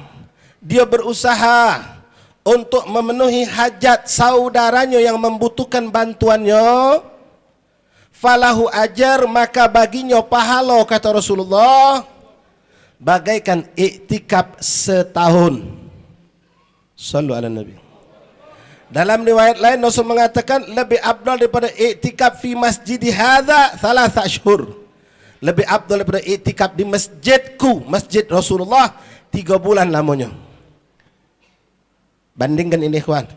dia berusaha untuk memenuhi hajat saudaranya yang membutuhkan bantuannya, falahu ajar, maka baginya pahala kata Rasulullah bagaikan iktikaf setahun. Sallu ala Nabi. Dalam riwayat lain Rasul mengatakan lebih afdal daripada iktikaf fi masjid hadza 3 ashhur. Lebih afdal daripada iktikaf di masjidku, masjid Rasulullah, 3 bulan lamanya. Bandingkan ini ikhwan.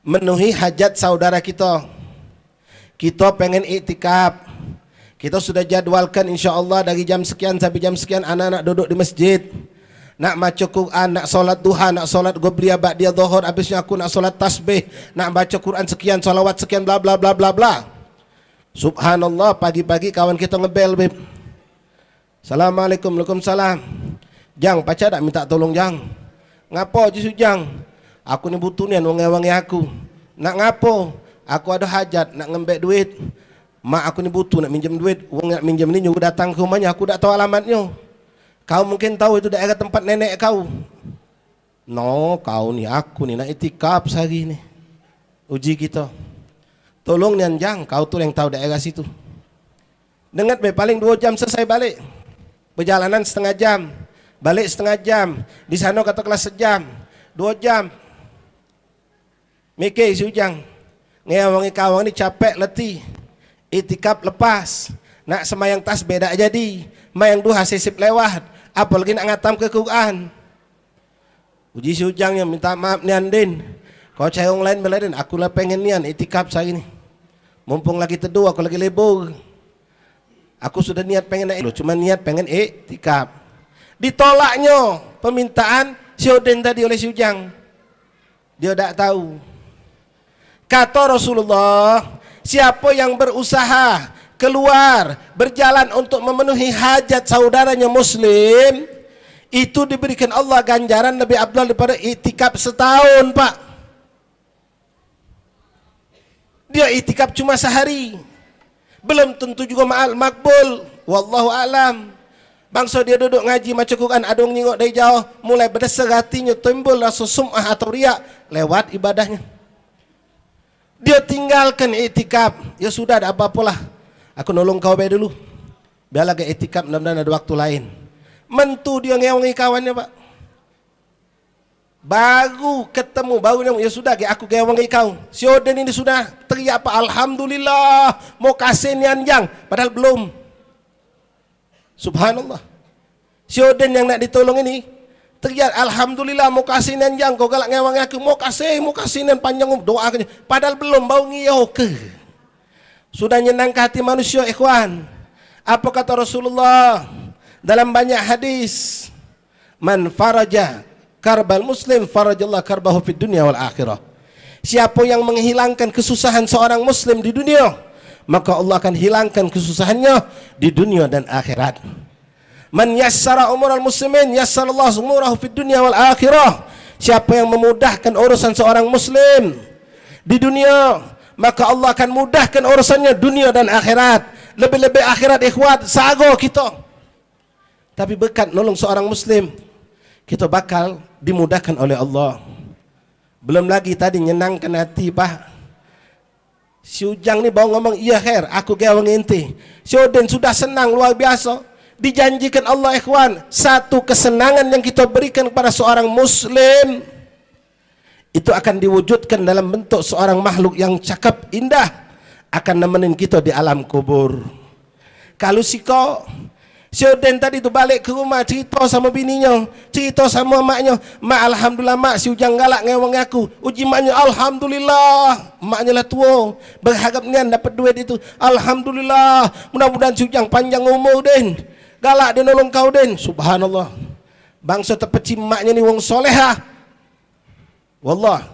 Memenuhi hajat saudara kita. Kita pengen iktikaf. Kita sudah jadwalkan insya Allah dari jam sekian sampai jam sekian anak-anak duduk di masjid. nak baca Quran, nak solat duha, nak solat qobliyah ba'diyah zuhur, habisnya aku nak solat tasbih, nak baca Quran sekian, solawat sekian, bla bla bla bla bla. Subhanallah, pagi-pagi kawan kita ngebel, beb. Assalamualaikum, waalaikumsalam. Jang, pacar tak minta tolong jang? Ngapo je Jang? Aku ni butuh ni wangi-wangi aku. Nak ngapo? Aku ada hajat, nak ngembek duit. Mak aku ni butuh nak minjem duit. Orang nak minjem ni nyuruh datang ke rumahnya, aku tak tahu alamatnya. Kau mungkin tahu itu daerah tempat nenek kau. No, kau ni, aku ni nak itikaf sehari ni. Uji kita. Tolong nian Jang, kau tu yang tahu daerah situ. Dengar be, paling 2 jam selesai balik. Perjalanan setengah jam, balik setengah jam. Di sana katakanlah sejam, 2 jam. Mikir si Ujang, ngewangi kawan ni capek letih. Itikaf lepas, nak semayang tasbih tak jadi, mayang duha sisip lewat. Apalagi nak ngatam ke Quran. Uji si Ujang yang minta maaf ni Andin. Kau cari orang lain belain, aku lah pengen nian itikaf sehari ni. Mumpung lagi teduh, aku lagi libur. Aku sudah niat pengen nak cuma niat pengen itikaf. Ditolaknya permintaan si Udin tadi oleh si Ujang. Dia tak tahu. Kata Rasulullah, siapa yang berusaha keluar, berjalan untuk memenuhi hajat saudaranya muslim, itu diberikan Allah ganjaran lebih afdal daripada itikaf setahun, Pak. Dia itikaf cuma sehari, belum tentu juga ma'al makbul. Wallahu alam. Bangsa dia duduk ngaji macam Quran, adung nyengok dari jauh, mulai berdesar hatinya, timbul rasa sum'ah atau riak, lewat ibadahnya. Dia tinggalkan itikaf, ya sudah, ada apa-apalah. Aku nolong kau baik dulu. Biarlah ke itikaf, mudah-mudahan ada waktu lain. Mentu dia ngewangi kawannya, Pak. Baru ketemu, baru nyamuk, ya sudah, aku ngewangi kau. Si Odin ini sudah teriak apa? Alhamdulillah, mau kasih nian Jang. Padahal belum. Subhanallah. Si Odin yang nak ditolong ini teriak Alhamdulillah, mau kasih nian Jang. Kau galak ngewangi aku, mau kasih nian panjang, doakannya. Padahal belum, bau ngiyau ke. Sudah nyenang ke hati manusia, ikhwan. Apa kata Rasulullah dalam banyak hadis? Man faraja karbal muslim farajallah karbahu fid dunya wal akhirah. Siapa yang menghilangkan kesusahan seorang muslim di dunia, maka Allah akan hilangkan kesusahannya di dunia dan akhirat. Man yassara umural muslimin yassarallahu umurahu fid dunya wal akhirah. Siapa yang memudahkan urusan seorang muslim di dunia, maka Allah akan mudahkan urusannya dunia dan akhirat. Lebih-lebih akhirat, ikhwat, sago kita. Tapi berkat nolong seorang muslim, kita bakal dimudahkan oleh Allah. Belum lagi tadi nyenangkan hati, Pak. Si Ujang ni bawa ngomong, iya khair, aku gawang inti. Si Odin sudah senang luar biasa. Dijanjikan Allah, ikhwan, satu kesenangan yang kita berikan kepada seorang muslim, itu akan diwujudkan dalam bentuk seorang makhluk yang cakap indah, akan nemenin kita di alam kubur. Kalau si Odin tadi tu balik ke rumah, cerita sama bininya, cerita sama maknya, mak alhamdulillah mak, si Ujang galak ngewang aku. Uji maknya, alhamdulillah, maknya lah tua, berharap nian dapat duit itu. Alhamdulillah, mudah-mudahan si Ujang panjang umur, Den. Galak dia nolong kau, Den. Subhanallah, bangsa terpeci maknya ni wong solehah. Wallah,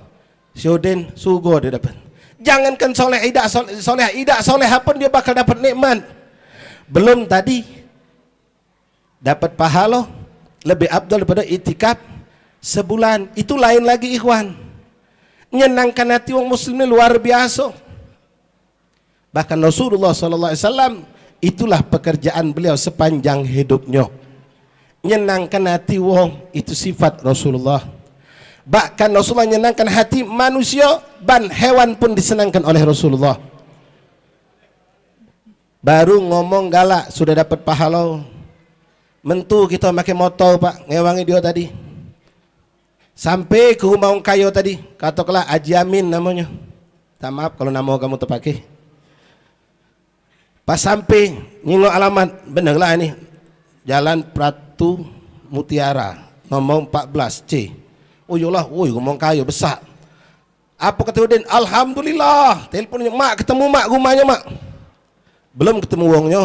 si Udin surga dia dapat. Jangankan soleh idak soleh pun dia bakal dapat nikmat. Belum tadi dapat pahala lebih afdal daripada itikaf sebulan. Itu lain lagi, ikhwan. Menyenangkan hati orang muslim ini luar biasa. Bahkan Rasulullah SAW, itulah pekerjaan beliau sepanjang hidupnya. Menyenangkan hati wong, itu sifat Rasulullah. Bahkan Rasulullah menyenangkan hati manusia, dan hewan pun disenangkan oleh Rasulullah. Baru ngomong galak sudah dapat pahala. Mentu kita pakai motor, Pak, ngewangi dia tadi. Sampai ke rumah orang kaya tadi, katakanlah Haji Amin namanya. Tak maaf kalau nama kamu terpakai. Pas sampai nyingok alamat, benarlah ini Jalan Pratu Mutiara, nomor 14C. Oh yolah, woi ngomong kaya besar. Apa kata Udin? Alhamdulillah. Teleponnya, mak ketemu mak rumahnya mak. Belum ketemu wongnya,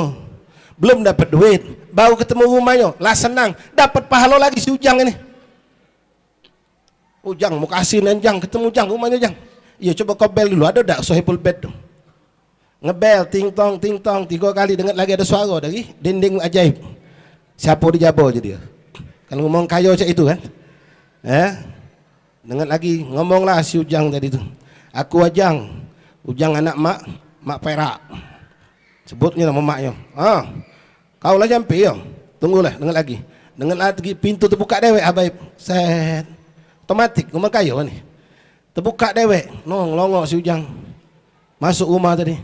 belum dapat duit. baru ketemu rumahnya, lah senang, dapat pahala lagi si Ujang ini. Ujang mau kasih Jang, ketemu Jang rumahnya Jang. Iya coba kau bel dulu, ada tak Sohibul Bed tu? Ngebel ting tong 3 kali, dengar lagi ada suara dari dinding ajaib. Siapa dijabur je dia. Kalau ngomong kayo macam itu kan. Dengar lagi ngomonglah si Ujang tadi tu. Aku Ujang anak mak Perak. Sebutnya nama maknya. Kau lah jampi ya. Tunggulah, dengar lagi. Dengar lagi pintu terbuka dewek habaib. Set. Otomatik rumah kayu ni. Terbuka dewek. Longok si Ujang. Masuk rumah tadi.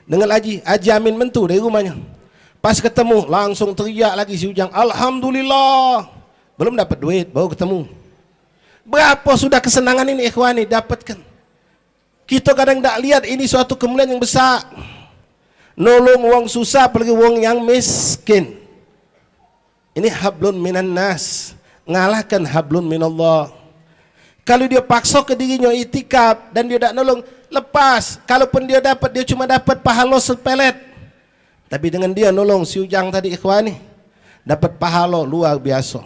Dengar lagi Haji Amin mentu dari rumahnya. Pas ketemu langsung teriak lagi si Ujang. Alhamdulillah. Belum dapat duit, baru ketemu. Berapa sudah kesenangan ini ikhwani dapatkan. Kita kadang tak lihat ini suatu kemuliaan yang besar. Nolong wong susah apalagi wong yang miskin. Ini hablun minan nas, ngalahkan hablun minallah. Kalau dia paksa ke dirinya itikaf dan dia tak nolong, lepas. Kalaupun dia dapat, dia cuma dapat pahala sepelet. Tapi dengan dia nolong si Ujang tadi ikhwani, dapat pahala luar biasa.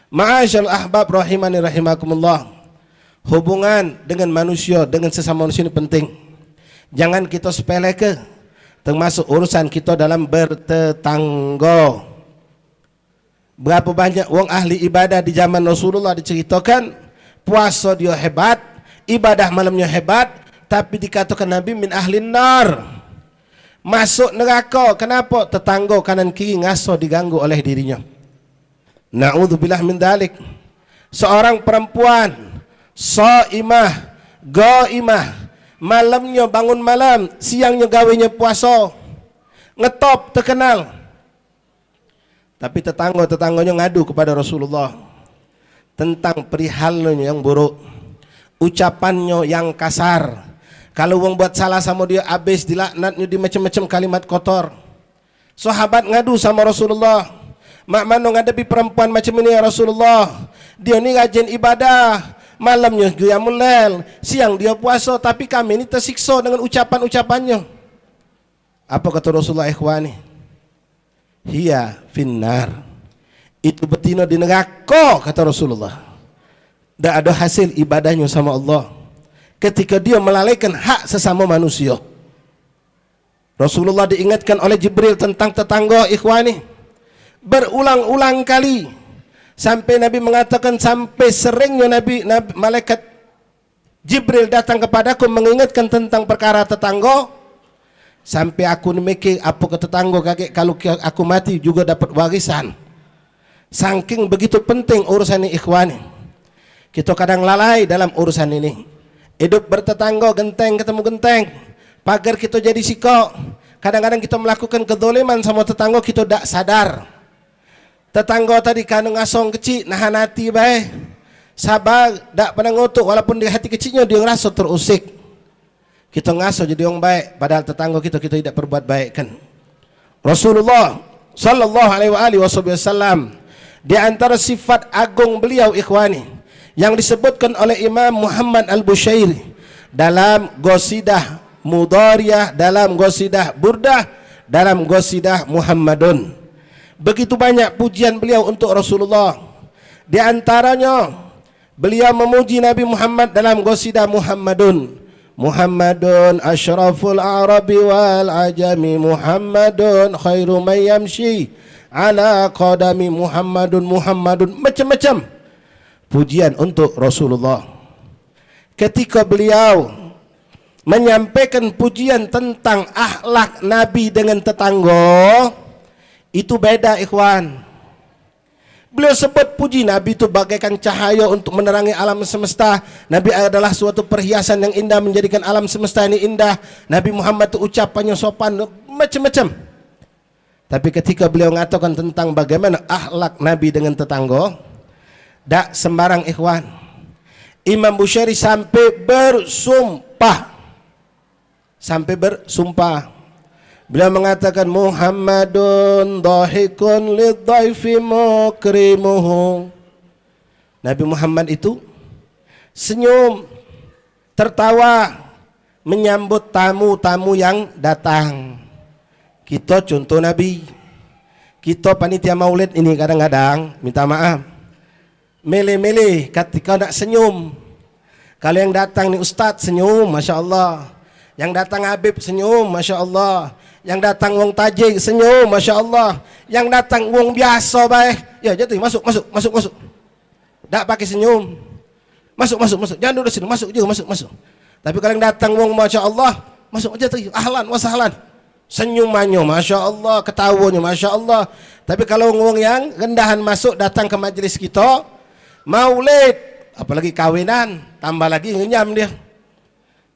Ma'asyal ahbab rahimani rahimakumullah. Hubungan dengan manusia, dengan sesama manusia ini penting. Jangan kita sepelekan. Termasuk urusan kita dalam bertetangga. Berapa banyak orang ahli ibadah di zaman Rasulullah diceritakan, puasa dia hebat, ibadah malamnya hebat, tapi dikatakan Nabi min ahlin nar. Masuk neraka, kenapa? Tetangga kanan kiri ngaso diganggu oleh dirinya. Na'udzubillah min dalik. Seorang perempuan shaimah, ghaimah, malamnya bangun malam, siangnya gawenya puasa, ngetop terkenal. Tapi tetangganya ngadu kepada Rasulullah tentang perihalnya yang buruk, ucapannya yang kasar. Kalau wong buat salah sama dia, habis dilaknatnya di macam-macam kalimat kotor. Sahabat ngadu sama Rasulullah, mak mano ngadepi perempuan macam ini ya Rasulullah. Dia ni rajin ibadah, malamnya qiyamul lail, siang dia puasa, tapi kami ini tersiksa dengan ucapan-ucapannya. Apa kata Rasulullah ikhwani? Hiya finnar. Itu betina di neraka kata Rasulullah. Tak ada hasil ibadahnya sama Allah ketika dia melalaikan hak sesama manusia. Rasulullah diingatkan oleh Jibril tentang tetangga ikhwani berulang-ulang kali. Sampai Nabi mengatakan, sampai seringnya malaikat Jibril datang kepadaku mengingatkan tentang perkara tetangga, sampai aku mikir apa ke tetangga kakek kalau aku mati juga dapat warisan. Saking begitu penting urusan ini ikhwani. Kita kadang lalai dalam urusan ini. Hidup bertetangga, genteng ketemu genteng, pagar kita jadi sikok. Kadang-kadang kita melakukan kezaliman sama tetangga kita tak sadar. Tetangga tadi kanu ngasong kecil, nahan hati baik, sabar, tak pernah ngutuk, walaupun di hati kecilnya dia ngerasa terusik. Kita ngaso jadi orang baik, padahal tetangga kita tidak berbuat baik kan. Rasulullah sallallahu alaihi wasallam, di antara sifat agung beliau ikhwani yang disebutkan oleh Imam Muhammad Al-Bushairi dalam Qasidah Mudhariyah, dalam Qasidah Burdah, dalam Qasidah Muhammadun. Begitu banyak pujian beliau untuk Rasulullah. Di antaranya beliau memuji Nabi Muhammad dalam Qasidah Muhammadun. Muhammadun asyraful arabi wal ajami, Muhammadun khairu man yamshi ala qadami, Muhammadun macam-macam pujian untuk Rasulullah. Ketika beliau menyampaikan pujian tentang akhlak Nabi dengan tetangga, itu beda ikhwan. Beliau sebut puji Nabi itu bagaikan cahaya untuk menerangi alam semesta. Nabi adalah suatu perhiasan yang indah menjadikan alam semesta ini indah. Nabi Muhammad itu ucapannya sopan, macam-macam. Tapi ketika beliau mengatakan tentang bagaimana akhlak Nabi dengan tetangga, tak sembarang ikhwan. Imam Bushairi sampai bersumpah. Beliau mengatakan Muhammadun dhahikun lidhaifi mukrimuhu. Nabi Muhammad itu senyum, tertawa menyambut tamu-tamu yang datang. Kita contoh Nabi. Kita panitia maulid ini kadang-kadang minta maaf, mele-mele ketika nak senyum. Kalau yang datang ni ustaz senyum, Masya Allah. Yang datang Habib senyum, Masya Allah. Yang datang wong tajik senyum, Masya Allah. Yang datang wong biasa baik, ya jatuh, masuk. Tak pakai senyum. Masuk. Jangan duduk sini, masuk juga, masuk. Tapi kalau yang datang wong Masya Allah, masuk aja tuh, ahlan wa sahlan. Senyumannya Masya Allah, ketawanya Masya Allah. Tapi kalau wong yang rendahan masuk datang ke majlis kita maulid, apalagi kawinan, tambah lagi ngenyam dia.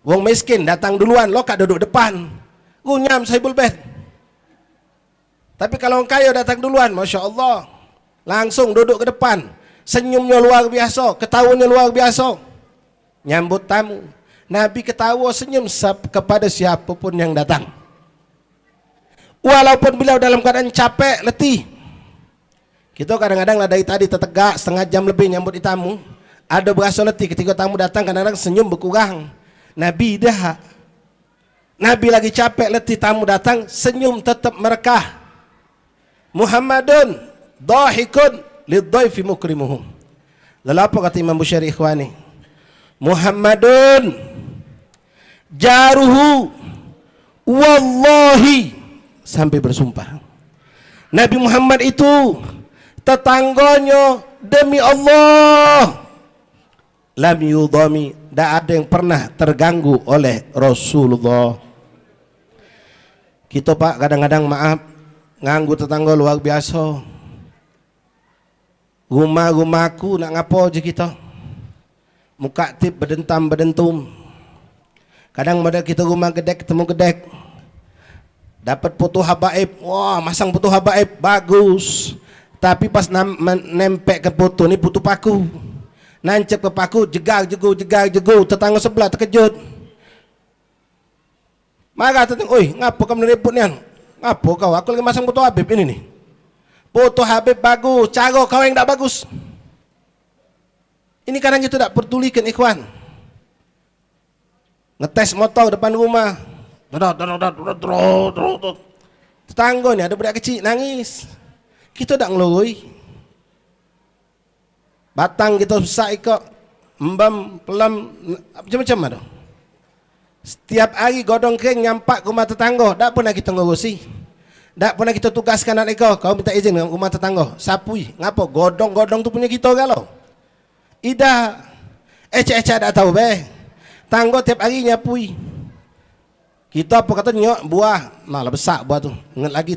Wong miskin datang duluan, lokak duduk depan, ngunyam sahibul bait. Tapi kalau orang kaya datang duluan, Masya Allah, langsung duduk ke depan, senyumnya luar biasa, ketawanya luar biasa, nyambut tamu. Nabi ketawa senyum kepada siapapun yang datang. Walaupun beliau dalam keadaan capek, letih. Kita kadang-kadang lah dari tadi tertegak setengah jam lebih nyambut tamu. Ada berasa letih ketika tamu datang, kadang-kadang senyum berkurang. Nabi dah. Nabi lagi capek, letih, tamu datang, senyum tetap merekah. Muhammadun dhahikun lidhaifi mukrimuhum. Lalu apa kata Imam Bukhari ikhwani? Muhammadun jaruhu wallahi, sampai bersumpah. Nabi Muhammad itu tetangganya demi Allah. Lam yudhami, tidak ada yang pernah terganggu oleh Rasulullah. Kita pak kadang-kadang maaf nganggu tetangga luar biasa. Rumah-rumahku nak ngapo je kita. Muka tip berdentam-berdentum. Kadang pada kita rumah gedek ketemu gedek. Dapat foto habaib, wah masang foto habaib bagus. Tapi pas nempel ke foto ni foto paku. Nancep ke paku, jegar jegu, tetangga sebelah terkejut. Marah tetangga, oi ngapa kamu ribut ni? Ngapa kau? Aku lagi masang foto Habib ini nih. Foto Habib bagus, cara kau yang tak bagus. Ini kadang kita tak pertulikan ikhwan. Ngetes motor depan rumah. Tetangga ni ada budak kecil nangis. Kita tak ngeloroi. Batang kita susah ikut, embam, pelam, macam-macam ada. Setiap hari godong kering nyampak ke rumah tetangga, tak pernah kita ngurusi. Tak pernah kita tugaskan anak kau minta izin dengan rumah tetangga, sapui, ngapa? Godong-godong tu punya kita galau. Ida, ecek-ecek tak tahu be. Tangga tiap hari nyapui. Kita apa kata nyok buah, malah besar buah tu, ingat lagi,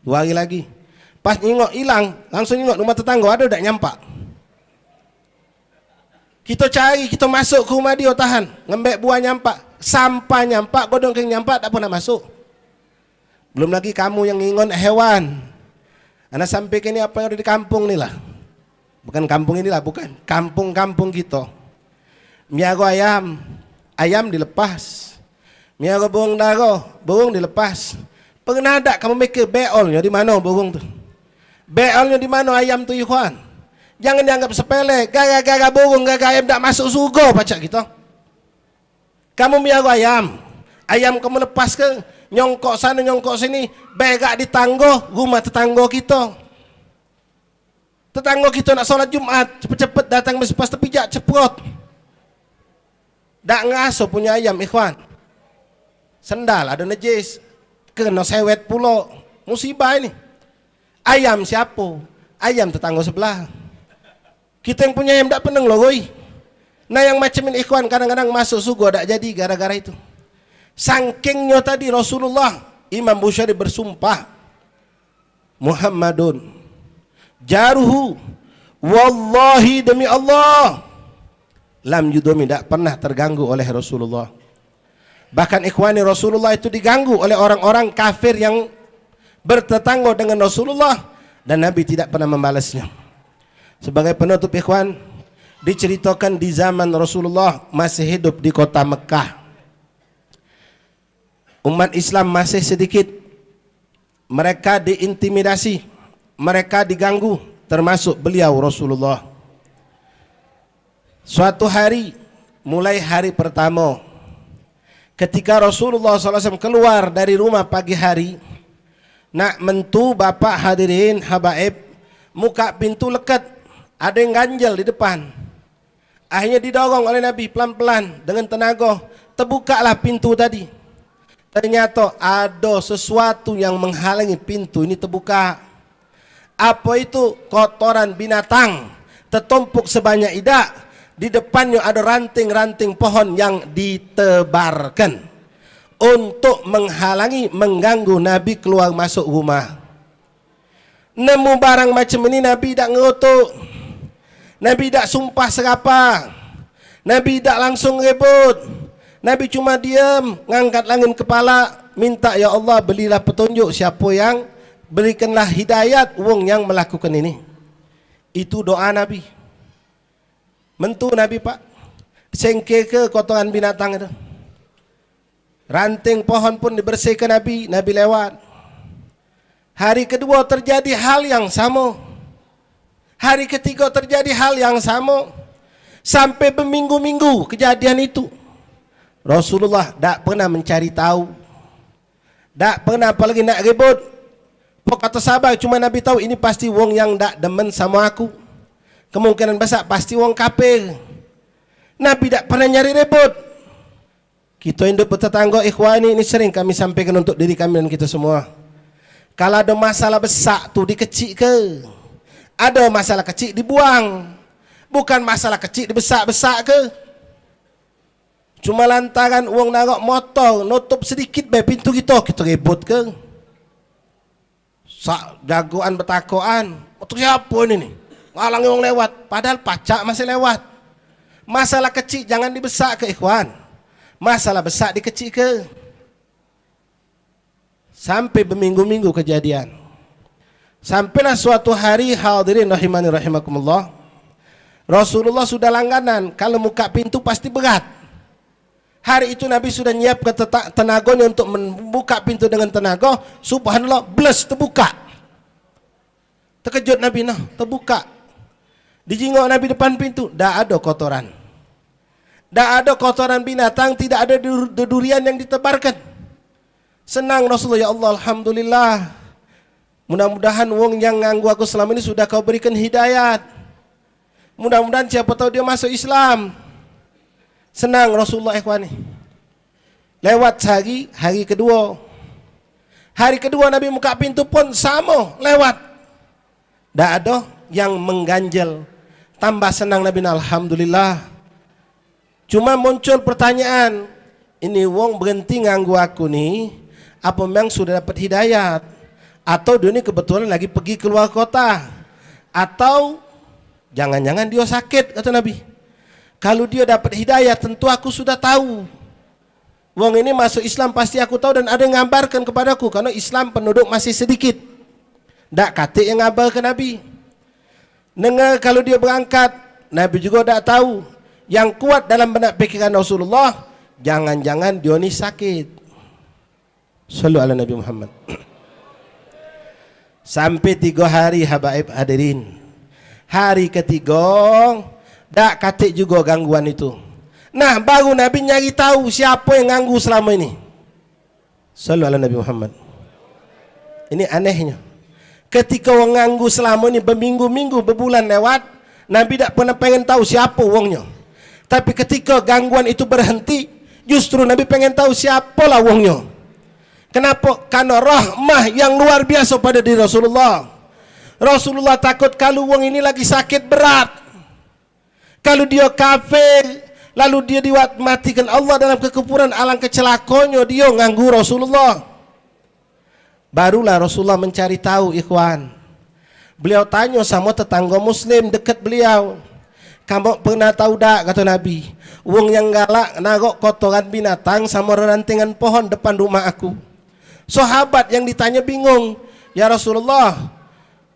2 hari lagi. Pas nyingok hilang, langsung nyingok rumah tetangga ada tak nyampak. Kita cari, kita masuk ke rumah dia tahan, ngembek buah nyampak, sampah nyampak, godong kering nyampak, tak pernah masuk. Belum lagi kamu yang ngingon hewan. Anak sampai ke ni apa yang ada di kampung ni lah. Bukan kampung inilah, bukan. Kampung-kampung kita. Miago ayam, ayam dilepas. Miago burung dara, burung dilepas. Pernah tak kamu mikir beolnya di mana burung tu? Beolnya di mana ayam tu ikhwan? Jangan dianggap sepele, gara-gara burung, gara-gara ayam tak masuk surga pacak kita. Kamu miara ayam, ayam kamu lepas ke, nyongkok sana, nyongkok sini, berak di tangga, rumah tetangga kita. Tetangga kita nak solat Jumat, cepet-cepet datang pas terpijak, ceprot. Tak ngasuh punya ayam, ikhwan. Sendal, ada najis, kena sewet pula, musibah ini. Ayam siapa? Ayam tetangga sebelah. Kita yang punya ayam tak peneng loh, woi. Nah yang macam ini ikhwan kadang-kadang masuk surga tak jadi gara-gara itu. Sangkingnya tadi Rasulullah, Imam Bukhari bersumpah, Muhammadun jaruhu wallahi, demi Allah, lam yudhami, tak pernah terganggu oleh Rasulullah. Bahkan ikhwani, Rasulullah itu diganggu oleh orang-orang kafir yang bertetangga dengan Rasulullah dan Nabi tidak pernah membalasnya. Sebagai penutup ikhwan, diceritakan di zaman Rasulullah masih hidup di kota Mekah. Umat Islam masih sedikit. Mereka diintimidasi, mereka diganggu, termasuk beliau Rasulullah. Suatu hari, mulai hari pertama, ketika Rasulullah SAW keluar dari rumah pagi hari, Nak mentu bapak hadirin habaib, muka pintu lekat, ada yang ganjel di depan. Akhirnya didorong oleh Nabi pelan-pelan dengan tenaga, terbukalah pintu tadi. Ternyata ada sesuatu yang menghalangi pintu ini terbuka. Apa itu? Kotoran binatang tertumpuk sebanyak idak. Di depannya ada ranting-ranting pohon yang ditebarkan untuk menghalangi, mengganggu Nabi keluar masuk rumah. Nemu barang macam ini Nabi tak ngerotok, Nabi tak sumpah serapa, Nabi tak langsung rebut. Nabi cuma diam, ngangkat langit kepala, minta, ya Allah berilah petunjuk siapa yang, berikanlah hidayat wong yang melakukan ini. Itu doa Nabi. Mentu Nabi pak, sengke ke kotoran binatang itu. Ranting pohon pun dibersihkan Nabi, Nabi lewat. Hari kedua terjadi hal yang sama. Hari ketiga terjadi hal yang sama. Sampai berminggu-minggu kejadian itu. Rasulullah tak pernah mencari tahu. Tak pernah apalagi nak ribut. Pok kata sahabat, cuma Nabi tahu ini pasti wong yang tak demen sama aku. Kemungkinan besar pasti wong kafir. Nabi tak pernah nyari ribut. Kita hidup bertetangga ikhwani, ini sering kami sampaikan untuk diri kami dan kita semua. Kalau ada masalah besar tu dikecil ke, ada masalah kecil dibuang, bukan masalah kecil dibesar-besar ke. Cuma lantaran uang narok motor nutup sedikit be pintu kita ribut ke. Sak jagoan betakoan, motor siapa ini nih? Ngalangi orang lewat, padahal pacak masih lewat. Masalah kecil jangan dibesar ke ikhwan. Masalah besar dikecil ke. Sampai berminggu-minggu kejadian. Sampailah suatu hari hadirin rahimani rahimakumullah, Rasulullah sudah langganan kalau buka pintu pasti berat. Hari itu Nabi sudah nyiapkan tenaganya untuk membuka pintu dengan tenaga. Subhanallah, bless terbuka. Terkejut Nabi, nah terbuka. Dijingok Nabi depan pintu, dah ada kotoran. Tak ada kotoran binatang, tidak ada dedurian yang ditebarkan. Senang Rasulullah, ya Allah alhamdulillah. Mudah-mudahan wong yang nganggu aku selama ini sudah kau berikan hidayat. Mudah-mudahan siapa tahu dia masuk Islam. Senang Rasulullah ikhwani. Lewat hari kedua. Hari kedua Nabi buka pintu pun sama, lewat. Tak ada yang mengganjal. Tambah senang Nabi, alhamdulillah. Cuma muncul pertanyaan, ini wong berhenti nganggu aku nih, apa memang sudah dapat hidayat? Atau dia ini kebetulan lagi pergi keluar kota? Atau jangan-jangan dia sakit, kata Nabi. Kalau dia dapat hidayat tentu aku sudah tahu. Wong ini masuk Islam pasti aku tahu dan ada yang ngabarkan kepadaku, karena Islam penduduk masih sedikit. Tak kata yang ngabar ke Nabi. Dengar kalau dia berangkat, Nabi juga tak tahu. Yang kuat dalam benak pikiran Rasulullah, jangan-jangan dia ni sakit. Sallu ala Nabi Muhammad. Sampai 3 hari habaib hadirin. Hari ketiga, tak katik juga gangguan itu. Nah, baru Nabi nyari tahu siapa yang ganggu selama ini. Sallu ala Nabi Muhammad. Ini anehnya. Ketika orang ganggu selama ini berminggu-minggu, berbulan lewat, Nabi tak pernah pengen tahu siapa orangnya. Tapi ketika gangguan itu berhenti, justru Nabi pengen tahu siapalah wongnya. Kenapa? Karena rahmah yang luar biasa pada diri Rasulullah. Rasulullah takut kalau wong ini lagi sakit berat, kalau dia kafir, lalu dia dimatikan Allah dalam kekufuran, alangkah celakanya dia nganggu Rasulullah. Barulah Rasulullah mencari tahu ikhwan. Beliau tanya sama tetangga muslim dekat beliau, kamu pernah tahu tak, kata Nabi, wong yang galak narok kotoran binatang sama rantingan pohon depan rumah aku. Sahabat yang ditanya bingung, ya Rasulullah,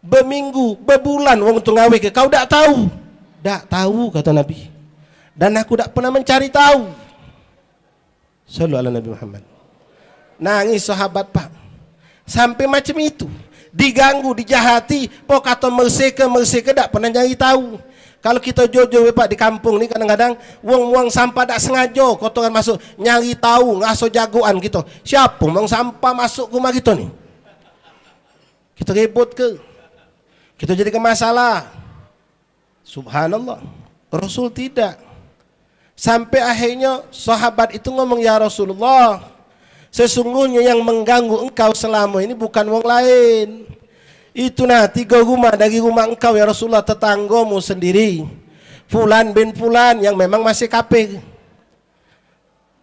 berminggu, berbulan wong tu ngawe ke, kau tak tahu? Tak tahu, kata Nabi. Dan aku tak pernah mencari tahu. Sallu ala Nabi Muhammad. Nangis sahabat pak. Sampai macam itu. Diganggu, dijahati, pok kata merseka tak pernah nyari tahu. Kalau kita jojo pak di kampung ni kadang-kadang buang sampah tak sengaja kotoran masuk, nyari tahu ngaso jagoan gitu. Siapa buang sampah masuk rumah kita ni? Kita ribut ke? Kita jadikan masalah? Subhanallah. Rasul tidak. Sampai akhirnya sahabat itu ngomong, ya Rasulullah, sesungguhnya yang mengganggu engkau selama ini bukan wong lain. Itu 3 rumah dari rumah engkau ya Rasulullah, tetanggamu sendiri, Fulan bin Fulan yang memang masih kafir.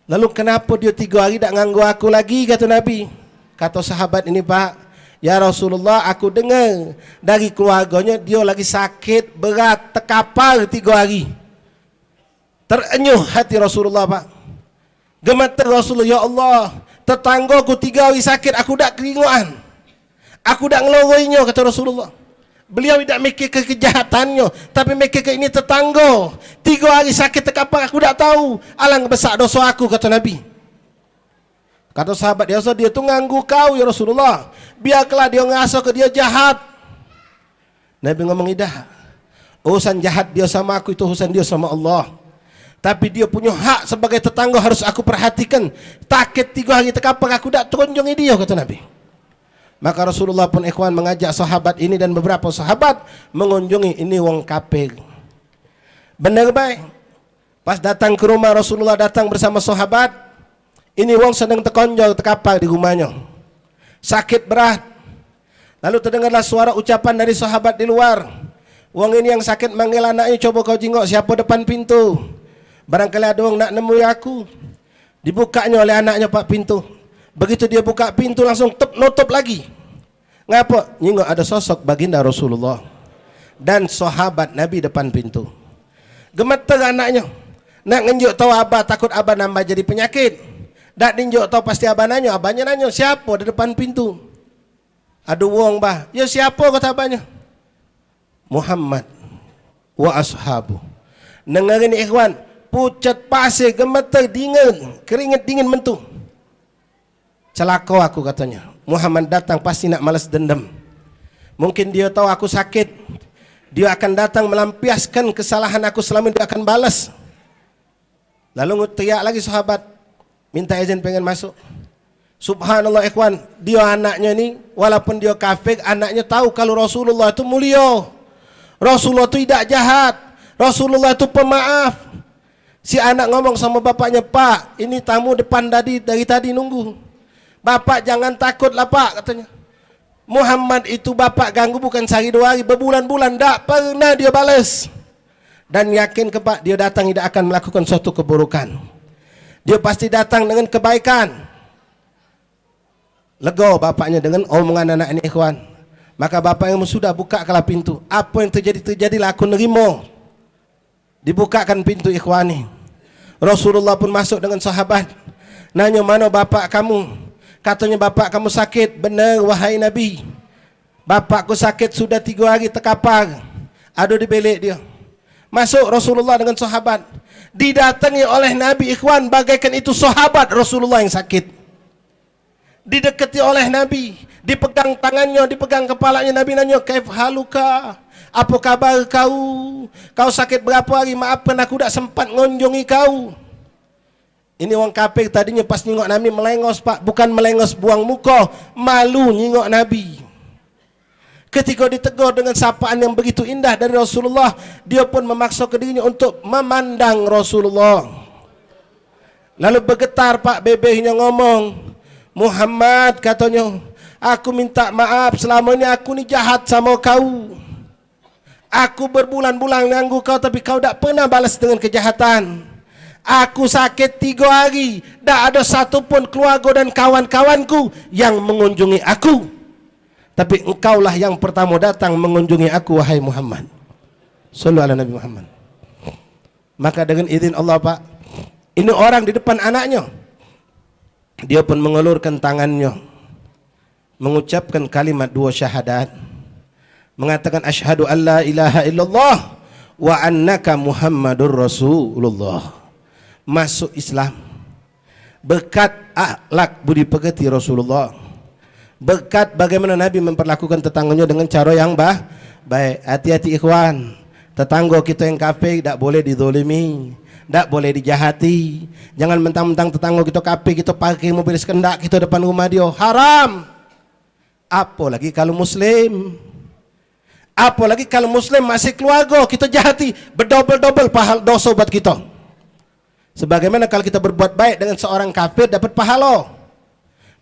Lalu kenapa dia 3 hari tak ganggu aku lagi, kata Nabi. Kata sahabat ini, Pak, ya Rasulullah, aku dengar dari keluarganya dia lagi sakit berat, terkapar 3 hari. Terenyuh hati Rasulullah, Pak. Gemetar Rasulullah, ya Allah, tetanggaku 3 hari sakit, aku tak keringuan, aku tak ngeloroinya, kata Rasulullah. Beliau tidak mikir ke kejahatannya, tapi mikir ke ini tetangga 3 hari sakit terkapar, aku tak tahu, alang besar dosa aku, kata Nabi. Kata sahabat, ya Rasul, dia tu nganggu kau ya Rasulullah, biarlah dia ngerasa ke dia jahat. Nabi ngomong, tidak, urusan jahat dia sama aku itu urusan dia sama Allah. Tapi dia punya hak sebagai tetangga harus aku perhatikan. Takut 3 hari terkapar, aku tak terunjungi dia, kata Nabi. Maka Rasulullah pun ikhwan mengajak sahabat ini dan beberapa sahabat mengunjungi ini wong kafir. Benar baik. Pas datang ke rumah Rasulullah, datang bersama sahabat, ini wong sedang terkonjol terkapar di rumahnya, sakit berat. Lalu terdengarlah suara ucapan dari sahabat di luar. Wong ini yang sakit manggil anaknya, coba kau jengok siapa depan pintu. Barangkali ada orang nak nemui aku. Dibukanya oleh anaknya Pak pintu. Begitu dia buka pintu langsung nutup lagi. Ngapa? Nyingok ada sosok baginda Rasulullah dan sahabat Nabi depan pintu. Gemetar anaknya. Nak ngenjuk tahu abah, takut abah nambah jadi penyakit. Dak ninjuk tahu pasti abah nanya. Abahnya nanya, siapa di depan pintu? Ada wong bah. Ya siapa, kata abahnya? Muhammad wa ashabu. Dengarin ikhwan, pucat pasir, gemetar dingin, keringat dingin mentu. Celaka aku, katanya. Muhammad datang pasti nak malas dendam. Mungkin dia tahu aku sakit, dia akan datang melampiaskan kesalahan aku selama dia akan balas. Lalu teriak lagi sahabat, minta izin pengen masuk. Subhanallah ikhwan, dia anaknya ni walaupun dia kafir, anaknya tahu kalau Rasulullah itu mulia, Rasulullah itu tidak jahat, Rasulullah itu pemaaf. Si anak ngomong sama bapaknya, Pak, ini tamu depan dari tadi nunggu. Bapak jangan takut lah Pak, katanya. Muhammad itu bapak ganggu bukan sehari 2 hari, berbulan-bulan tak pernah dia balas. Dan yakin ke Pak, dia datang tidak akan melakukan suatu keburukan. Dia pasti datang dengan kebaikan. Lega bapaknya dengan omongan anak ini ikhwan. Maka bapak yang sudah buka kala pintu. Apa yang terjadilah aku nerima. Dibukakan pintu ikhwani. Rasulullah pun masuk dengan sahabat. Nanya, mana bapak kamu? Katanya, bapak kamu sakit. Benar wahai Nabi, bapakku sakit sudah 3 hari terkapar, ada di belik dia. Masuk Rasulullah dengan sahabat, didatangi oleh Nabi ikhwan, bagaikan itu sahabat Rasulullah yang sakit. Didekati oleh Nabi, dipegang tangannya, dipegang kepalanya. Nabi nanya, kaif haluka, apa kabar kau? Kau sakit berapa hari? Maafkan aku tak sempat ngunjungi kau. Ini orang kafir tadinya pas nyingok Nabi melengos Pak, bukan melengos buang muka, malu nyingok Nabi. Ketika ditegur dengan sapaan yang begitu indah dari Rasulullah, dia pun memaksa dirinya untuk memandang Rasulullah. Lalu bergetar Pak bebehnya ngomong, Muhammad, katanya, aku minta maaf selama ini aku ni jahat sama kau. Aku berbulan-bulan ganggu kau tapi kau tak pernah balas dengan kejahatan. Aku sakit 3 hari, tak ada satupun keluarga dan kawan-kawanku yang mengunjungi aku. Tapi engkaulah yang pertama datang mengunjungi aku, wahai Muhammad. Sallu ala Nabi Muhammad. Maka dengan izin Allah Pak, ini orang di depan anaknya, dia pun mengelurkan tangannya, mengucapkan kalimat 2 syahadat, mengatakan asyhadu an la ilaha illallah wa annaka Muhammadur Rasulullah. Masuk Islam berkat akhlak budi pekerti Rasulullah, berkat bagaimana Nabi memperlakukan tetangganya dengan cara yang baik. Hati-hati ikhwan, tetangga kita yang kafir tak boleh dizolimi, tak boleh dijahati. Jangan mentang-mentang tetangga kita kafir, kita parkir mobil sekendak kita depan rumah dia, haram. Apalagi kalau muslim. Apalagi kalau muslim masih keluarga, kita jahati, berdobel-dobel pahala dosa buat kita. Sebagaimana kalau kita berbuat baik dengan seorang kafir dapat pahala.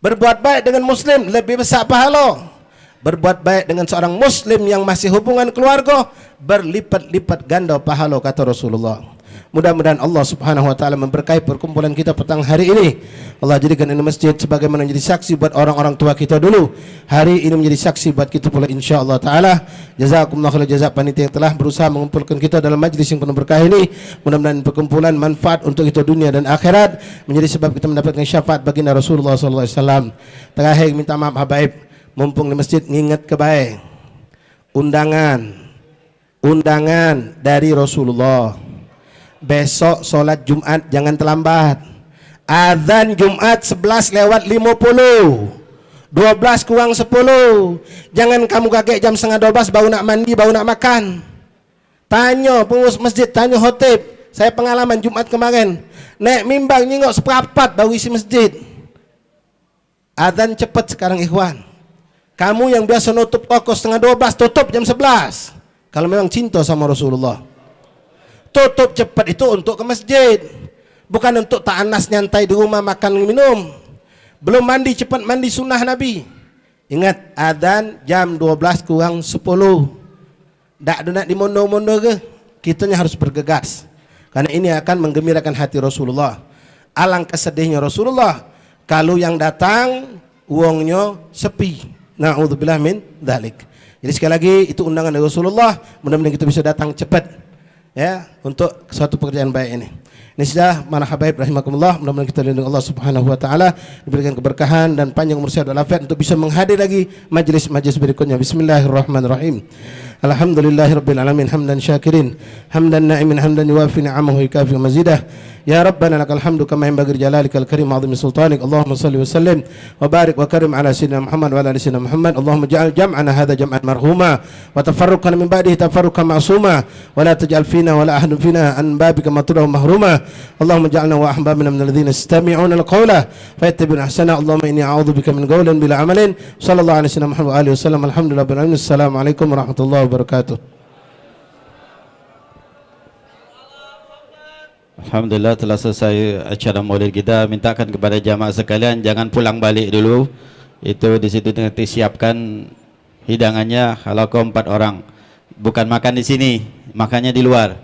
Berbuat baik dengan muslim lebih besar pahala. Berbuat baik dengan seorang muslim yang masih hubungan keluarga berlipat-lipat ganda pahala, kata Rasulullah. Mudah-mudahan Allah Subhanahu wa taala memberkahi perkumpulan kita petang hari ini. Allah jadikan ini masjid sebagaimana menjadi saksi buat orang-orang tua kita dulu. Hari ini menjadi saksi buat kita pula insyaallah taala. Jazakumullah khairan jazaa panitia yang telah berusaha mengumpulkan kita dalam majlis yang penuh berkah ini. Mudah-mudahan perkumpulan manfaat untuk kita dunia dan akhirat, menjadi sebab kita mendapatkan syafaat baginda Rasulullah sallallahu alaihi wasallam. Terakhir minta maaf habaib, mumpung di masjid nginget kebaik undangan dari Rasulullah. Besok solat Jumat jangan terlambat. Azan Jumat 11:50, 12 kurang 10. Jangan kamu kaget jam setengah 12 baru nak mandi, baru nak makan. Tanya pengurus masjid, tanya khotib. Saya pengalaman Jumat kemarin, naik mimbar nyingok seperempat baru isi masjid. Azan cepat sekarang ikhwan. Kamu yang biasa nutup toko setengah 12, tutup jam 11. Kalau memang cinta sama Rasulullah. Tutup cepat itu untuk ke masjid, bukan untuk ta'anas nyantai di rumah makan minum. Belum mandi cepat mandi sunnah Nabi. Ingat adzan jam 12 kurang 10. Tak ada nak dimondo-mondo ke? Kitanya harus bergegas, karena ini akan menggembirakan hati Rasulullah. Alangkah sedihnya Rasulullah kalau yang datang uangnya sepi. Na'udzubillah min dzalik. Jadi sekali lagi itu undangan dari Rasulullah. Mudah-mudahan kita bisa datang cepat ya untuk suatu pekerjaan baik ini. Ini sudah mana habaib rahimakumullah. Mudah-mudahan kita dilindungi Allah Subhanahu wa taala, diberikan keberkahan dan panjang umur sehat walafiat untuk bisa menghadiri lagi majlis-majlis berikutnya. Bismillahirrahmanirrahim. Alhamdulillahirabbil alamin hamdan syakirin hamdan na'imin hamdan yuwafi ni'amahu yukafi mazidah. Ya Rabbana lakal hamdu kama yanbaghi jalalikal karim azimi sultanik. Allahumma salli wa sallim wa barik wa karim ala sayyidina Muhammad wa ala ali sayyidina Muhammad. Allahumma ja'al jam'ana hadha jam'an marhuma wa tafarruqana min ba'dihi tafarruqan ma'suma wa la taj'al fina wa la ahadun fina an babika matruhu mahruma. Allahumma ja'alna wa ahbabna min alladhina yastami'una al-qawla fayattabi'una ahsana. Allahumma inni a'udzubika min qawlin bila amalin. Sallallahu alaihi wasallam Muhammad wa alihi wasallam. Alhamdulillah rabbil alamin. Assalamualaikum warahmatullahi wabarakatuh. Alhamdulillah telah selesai acara maulid kita. Mintakan kepada jamaah sekalian jangan pulang balik dulu. Itu di situ nanti siapkan hidangannya halaqah 4 orang. Bukan makan di sini, makannya di luar.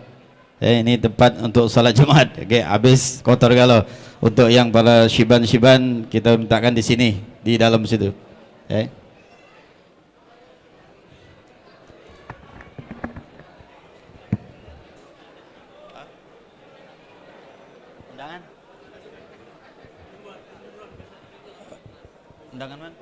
Ini tempat untuk salat Jumat. Okey, habis kotor kalau. Untuk yang para syiban-syiban kita mintakan di sini, di dalam situ. Okay. Undangan? Undangan mana?